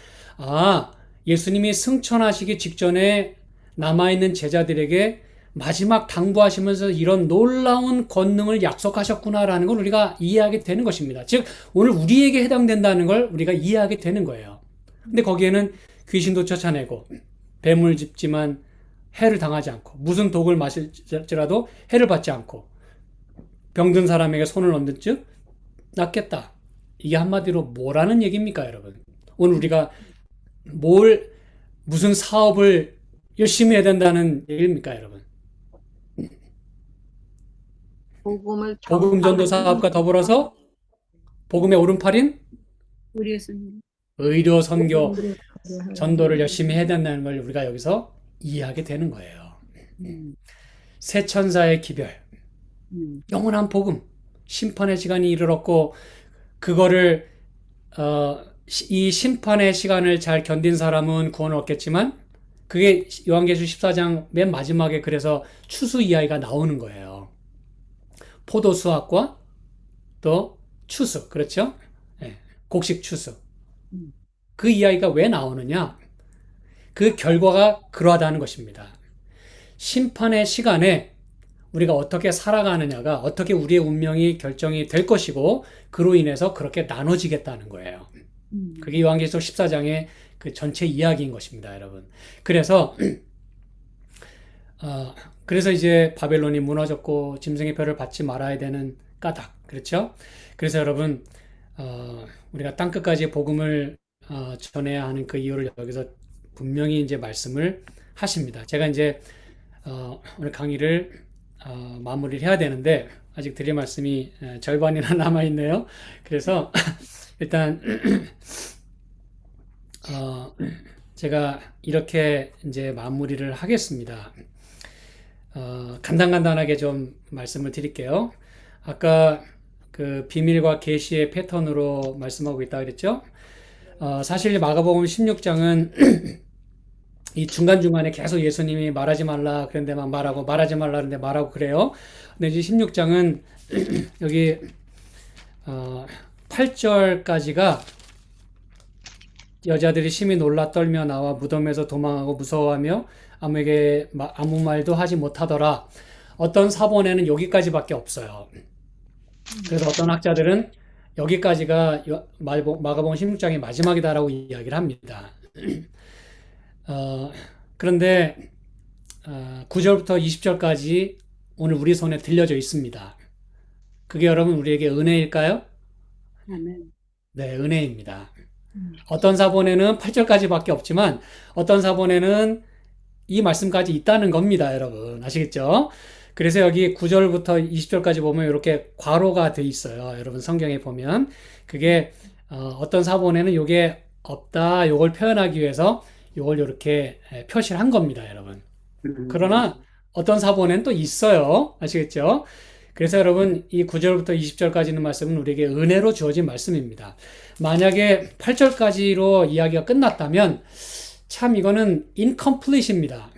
예수님이 승천하시기 직전에 남아있는 제자들에게 마지막 당부하시면서 이런 놀라운 권능을 약속하셨구나라는 걸 우리가 이해하게 되는 것입니다. 즉, 오늘 우리에게 해당된다는 걸 우리가 이해하게 되는 거예요. 근데 거기에는 귀신도 쫓아내고, 뱀을 짚지만 해를 당하지 않고, 무슨 독을 마실지라도 해를 받지 않고, 병든 사람에게 손을 얹은 즉 낫겠다. 이게 한마디로 뭐라는 얘기입니까, 여러분? 오늘 우리가 무슨 사업을 열심히 해야 된다는 얘기입니까, 여러분? 복음을 복음 전도 사업과 더불어서 복음의 오른팔인 우리 예수님. 의료 선교 전도를 열심히 해야 된다는 걸 우리가 여기서 이해하게 되는 거예요. 새 천사의 기별, 영원한 복음, 심판의 시간이 이르렀고 그거를 이 심판의 시간을 잘 견딘 사람은 구원을 얻겠지만 그게 요한계시록 14장 맨 마지막에 그래서 추수 이야기가 나오는 거예요. 포도 수확과 또 추수, 그렇죠? 예, 곡식 추수. 그 이야기가 왜 나오느냐? 그 결과가 그러하다는 것입니다. 심판의 시간에 우리가 어떻게 살아가느냐가 어떻게 우리의 운명이 결정이 될 것이고 그로 인해서 그렇게 나눠지겠다는 거예요. 그게 요한계시록 14장의 그 전체 이야기인 것입니다, 여러분. 그래서 이제 바벨론이 무너졌고 짐승의 표를 받지 말아야 되는 까닭, 그렇죠? 그래서 여러분 우리가 땅끝까지 복음을 전해야 하는 그 이유를 여기서 분명히 이제 말씀을 하십니다. 제가 이제 오늘 강의를 마무리를 해야 되는데 아직 드릴 말씀이 절반이나 남아 있네요. 그래서 일단 제가 이렇게 이제 마무리를 하겠습니다. 간단하게 좀 말씀을 드릴게요. 아까 그 비밀과 계시의 패턴으로 말씀하고 있다 그랬죠? 사실 마가복음 16장은 이 중간중간에 계속 예수님이 말하지 말라 그런데 막 말하고 말하지 말라 그런데 말하고 그래요. 근데 이제 16장은 여기 8절까지가 여자들이 심히 놀라 떨며 나와 무덤에서 도망하고 무서워하며 아무 말도 하지 못하더라. 어떤 사본에는 여기까지밖에 없어요. 그래서 어떤 학자들은 여기까지가 마가복음 16장의 마지막이다라고 이야기를 합니다. 그런데 9절부터 20절까지 오늘 우리 손에 들려져 있습니다. 그게 여러분 우리에게 은혜일까요? 아멘. 네, 은혜입니다. 어떤 사본에는 8절까지밖에 없지만 어떤 사본에는 이 말씀까지 있다는 겁니다, 여러분. 아시겠죠? 그래서 여기 9절부터 20절까지 보면 이렇게 괄호가 돼 있어요. 여러분 성경에 보면 그게 어떤 사본에는 이게 없다, 이걸 표현하기 위해서 이걸 이렇게 표시를 한 겁니다, 여러분. 그러나 어떤 사본에는 또 있어요. 아시겠죠? 그래서 여러분 이 9절부터 20절까지 있는 말씀은 우리에게 은혜로 주어진 말씀입니다. 만약에 8절까지로 이야기가 끝났다면 참 이거는 incomplete입니다.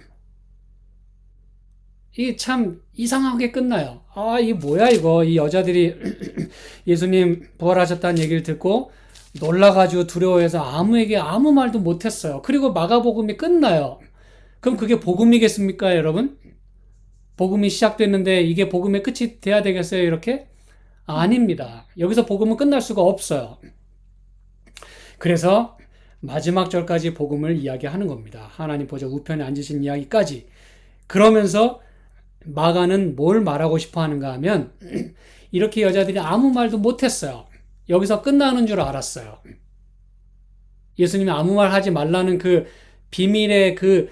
이게 참 이상하게 끝나요. 이게 뭐야 이거. 이 여자들이 예수님 부활하셨다는 얘기를 듣고 놀라가지고 두려워해서 아무에게 아무 말도 못했어요. 그리고 마가복음이 끝나요. 그럼 그게 복음이겠습니까, 여러분? 복음이 시작됐는데 이게 복음의 끝이 돼야 되겠어요, 이렇게? 아닙니다. 여기서 복음은 끝날 수가 없어요. 그래서 마지막 절까지 복음을 이야기하는 겁니다. 하나님 보좌 우편에 앉으신 이야기까지. 그러면서 마가는 뭘 말하고 싶어 하는가 하면 이렇게 여자들이 아무 말도 못했어요. 여기서 끝나는 줄 알았어요. 예수님이 아무 말 하지 말라는 그 비밀의 그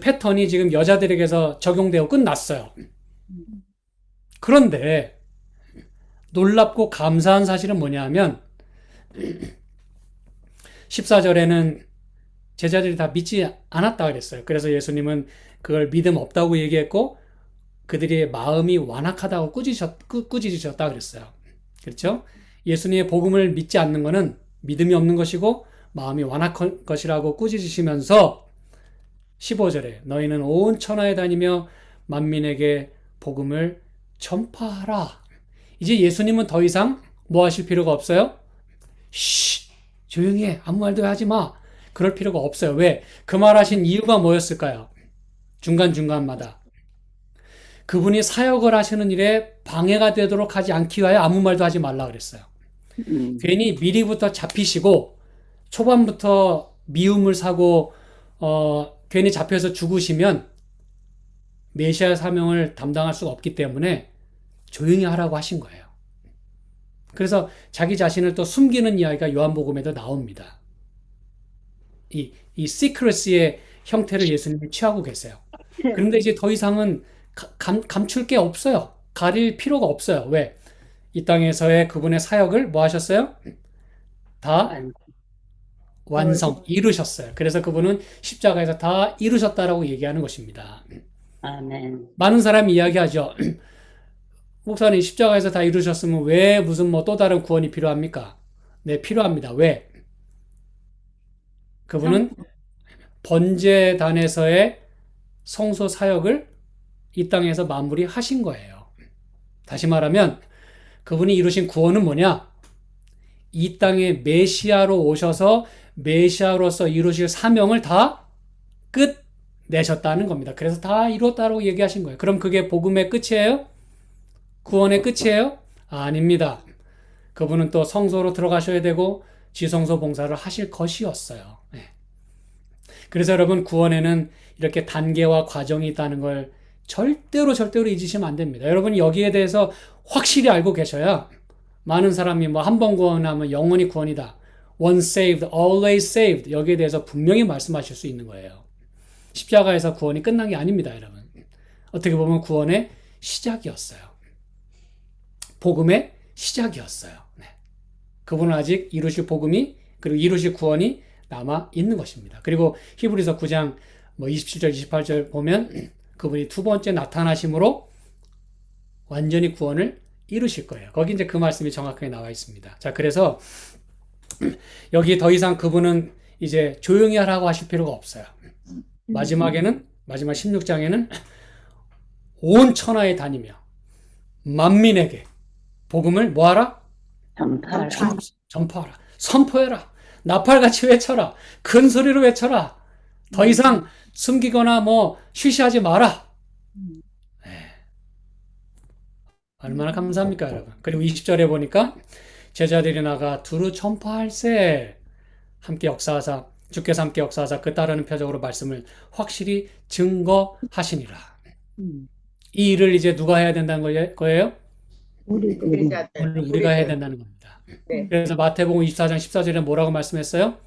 패턴이 지금 여자들에게서 적용되어 끝났어요. 그런데 놀랍고 감사한 사실은 뭐냐 하면 14절에는 제자들이 다 믿지 않았다 그랬어요. 그래서 예수님은 그걸 믿음 없다고 얘기했고 그들의 마음이 완악하다고 꾸짖으셨다 그랬어요. 그렇죠? 예수님의 복음을 믿지 않는 것은 믿음이 없는 것이고 마음이 완악한 것이라고 꾸짖으시면서 15절에 너희는 온 천하에 다니며 만민에게 복음을 전파하라. 이제 예수님은 더 이상 뭐 하실 필요가 없어요? 조용히 해. 아무 말도 하지 마. 그럴 필요가 없어요. 왜? 그 말하신 이유가 뭐였을까요? 중간중간마다 그분이 사역을 하시는 일에 방해가 되도록 하지 않기 위하여 아무 말도 하지 말라 그랬어요. 괜히 미리부터 잡히시고 초반부터 미움을 사고 괜히 잡혀서 죽으시면 메시아 사명을 담당할 수가 없기 때문에 조용히 하라고 하신 거예요. 그래서 자기 자신을 또 숨기는 이야기가 요한복음에도 나옵니다. 이 시크러시의 형태를 예수님이 취하고 계세요. 그런데 이제 더 이상은 감출 게 없어요. 가릴 필요가 없어요. 왜? 이 땅에서의 그분의 사역을 뭐 하셨어요? 다 완성, 이루셨어요. 그래서 그분은 십자가에서 다 이루셨다라고 얘기하는 것입니다. 아멘. 많은 사람이 이야기하죠. 목사님 십자가에서 다 이루셨으면 왜 무슨 뭐 또 다른 구원이 필요합니까? 네, 필요합니다. 왜? 그분은 번제단에서의 성소 사역을 이 땅에서 마무리하신 거예요. 다시 말하면 그분이 이루신 구원은 뭐냐? 이 땅에 메시아로 오셔서 메시아로서 이루실 사명을 다 끝내셨다는 겁니다. 그래서 다 이뤘다고 얘기하신 거예요. 그럼 그게 복음의 끝이에요? 구원의 끝이에요? 아닙니다. 그분은 또 성소로 들어가셔야 되고 지성소 봉사를 하실 것이었어요. 네. 그래서 여러분 구원에는 이렇게 단계와 과정이 있다는 걸 절대로 잊으시면 안 됩니다. 여러분 여기에 대해서 확실히 알고 계셔야 많은 사람이 뭐 한 번 구원하면 영원히 구원이다. Once saved, always saved. 여기에 대해서 분명히 말씀하실 수 있는 거예요. 십자가에서 구원이 끝난 게 아닙니다, 여러분. 어떻게 보면 구원의 시작이었어요. 복음의 시작이었어요. 네. 그분은 아직 이루실 복음이 그리고 이루실 구원이 남아 있는 것입니다. 그리고 히브리서 9장 뭐 27절, 28절 보면 그분이 두 번째 나타나심으로 완전히 구원을 이루실 거예요. 거기 이제 그 말씀이 정확하게 나와 있습니다. 자, 그래서 여기 더 이상 그분은 이제 조용히 하라고 하실 필요가 없어요. 마지막에는 마지막 16장에는 온 천하에 다니며 만민에게 복음을 뭐하라? 전파하라. 전파하라. 선포해라. 나팔같이 외쳐라. 큰 소리로 외쳐라. 더 이상 숨기거나 뭐 쉬쉬하지 마라. 얼마나 감사합니까, 여러분. 그리고 20절에 보니까 제자들이 나가 두루 전파할세 함께 역사하사 주께서 함께 역사하사 그 따르는 표적으로 말씀을 확실히 증거하시니라. 이 일을 이제 누가 해야 된다는 거예요? 우리가 해야 된다는 겁니다. 네. 그래서 마태복음 24장 14절에 뭐라고 말씀했어요?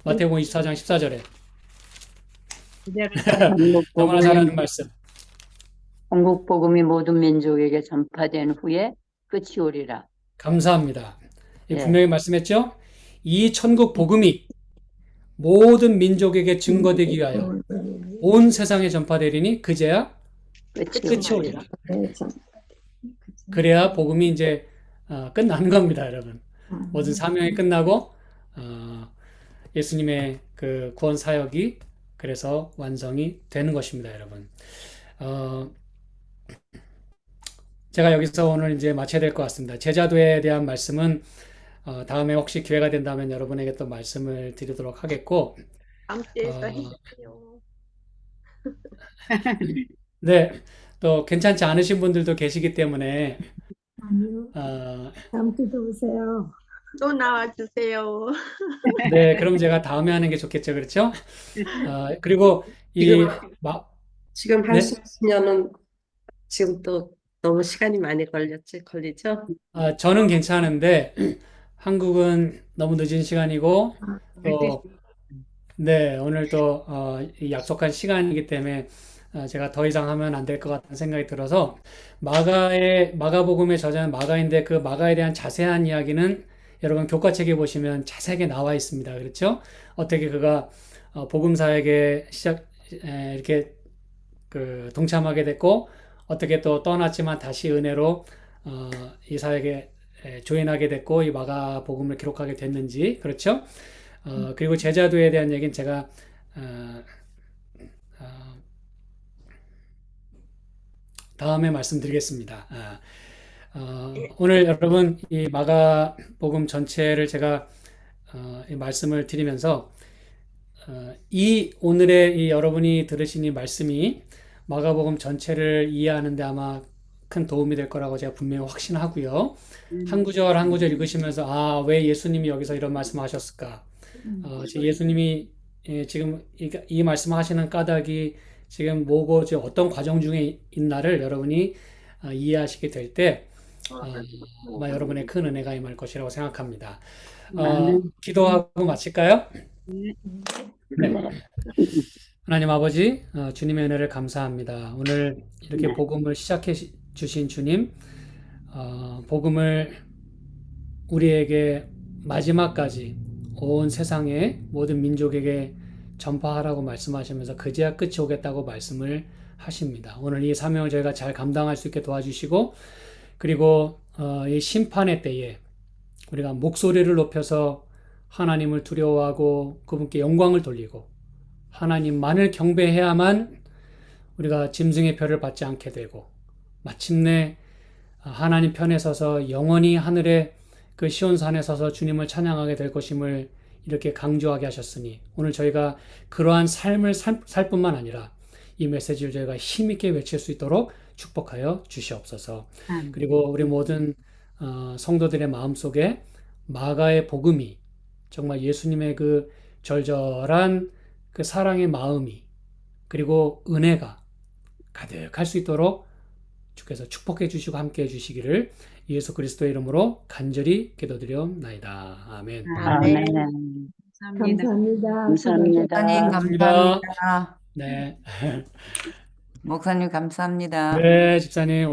마태복음 24장 14절에 너무나 잘 아는 말씀. 한국 복음이 모든 민족에게 전파된 후에 끝이 오리라. 감사합니다. 네. 분명히 말씀했죠? 이 천국 복음이 모든 민족에게 증거되기 위하여 온 세상에 전파되리니 그제야 끝이 오리라. 그래야 복음이 이제 끝나는 겁니다, 여러분. 모든 사명이 끝나고 예수님의 그 구원 사역이 그래서 완성이 되는 것입니다, 여러분. 제가 여기서 오늘 이제 마쳐야 될 것 같습니다. 제자도에 대한 말씀은 다음에 혹시 기회가 된다면 여러분에게 또 말씀을 드리도록 하겠고, 함께해서 해주세요. 네, 또 괜찮지 않으신 분들도 계시기 때문에 아니요. 다음 주도 오세요. 또 나와주세요. 네, 그럼 제가 다음에 하는 게 좋겠죠, 그렇죠? 그리고 지금 네? 할 수 있으면은 지금 또 너무 시간이 많이 걸리죠? 저는 괜찮은데 한국은 너무 늦은 시간이고 또 네, 오늘 또 이 약속한 시간이기 때문에 제가 더 이상 하면 안 될 것 같다는 생각이 들어서 마가복음의 저자는 마가인데 그 마가에 대한 자세한 이야기는 여러분 교과책에 보시면 자세하게 나와 있습니다. 그렇죠? 어떻게 그가 복음 사역에 이렇게 그 동참하게 됐고 어떻게 또 떠났지만 다시 은혜로 이 사역에 조인하게 됐고 이 마가복음을 기록하게 됐는지 그렇죠? 그리고 제자도에 대한 얘기는 제가 다음에 말씀드리겠습니다. 오늘 여러분 이 마가복음 전체를 제가 이 말씀을 드리면서 이 오늘의 이 여러분이 들으신 이 말씀이 마가복음 전체를 이해하는 데 아마 큰 도움이 될 거라고 제가 분명히 확신하고요. 한 구절 한 구절 읽으시면서 아, 왜 예수님이 여기서 이런 말씀하셨을까? 지금 예수님이 지금 이 말씀하시는 까닭이 지금 뭐고 지금 어떤 과정 중에 있나를 여러분이 이해하시게 될 때 아마 여러분의 큰 은혜가 임할 것이라고 생각합니다. 기도하고 마칠까요? 네. 하나님 아버지, 주님의 은혜를 감사합니다. 오늘 이렇게 복음을 시작해 주신 주님, 복음을 우리에게 마지막까지 온 세상의 모든 민족에게 전파하라고 말씀하시면서 그제야 끝이 오겠다고 말씀을 하십니다. 오늘 이 사명을 저희가 잘 감당할 수 있게 도와주시고, 그리고 이 심판의 때에 우리가 목소리를 높여서 하나님을 두려워하고 그분께 영광을 돌리고 하나님만을 경배해야만 우리가 짐승의 표를 받지 않게 되고 마침내 하나님 편에 서서 영원히 하늘의 그 시온산에 서서 주님을 찬양하게 될 것임을 이렇게 강조하게 하셨으니 오늘 저희가 그러한 삶을 살 뿐만 아니라 이 메시지를 저희가 힘있게 외칠 수 있도록 축복하여 주시옵소서. 그리고 우리 모든 성도들의 마음속에 마가의 복음이 정말 예수님의 그 절절한 그 사랑의 마음이 그리고 은혜가 가득할 수 있도록 주께서 축복해 주시고 함께 해 주시기를 예수 그리스도의 이름으로 간절히 기도드려옵나이다. 아멘. 아멘. 감사합니다. 감사합니다. 감사합니다. 목사님 감사합니다. 네. 목사님 감사합니다. 네, 집사님.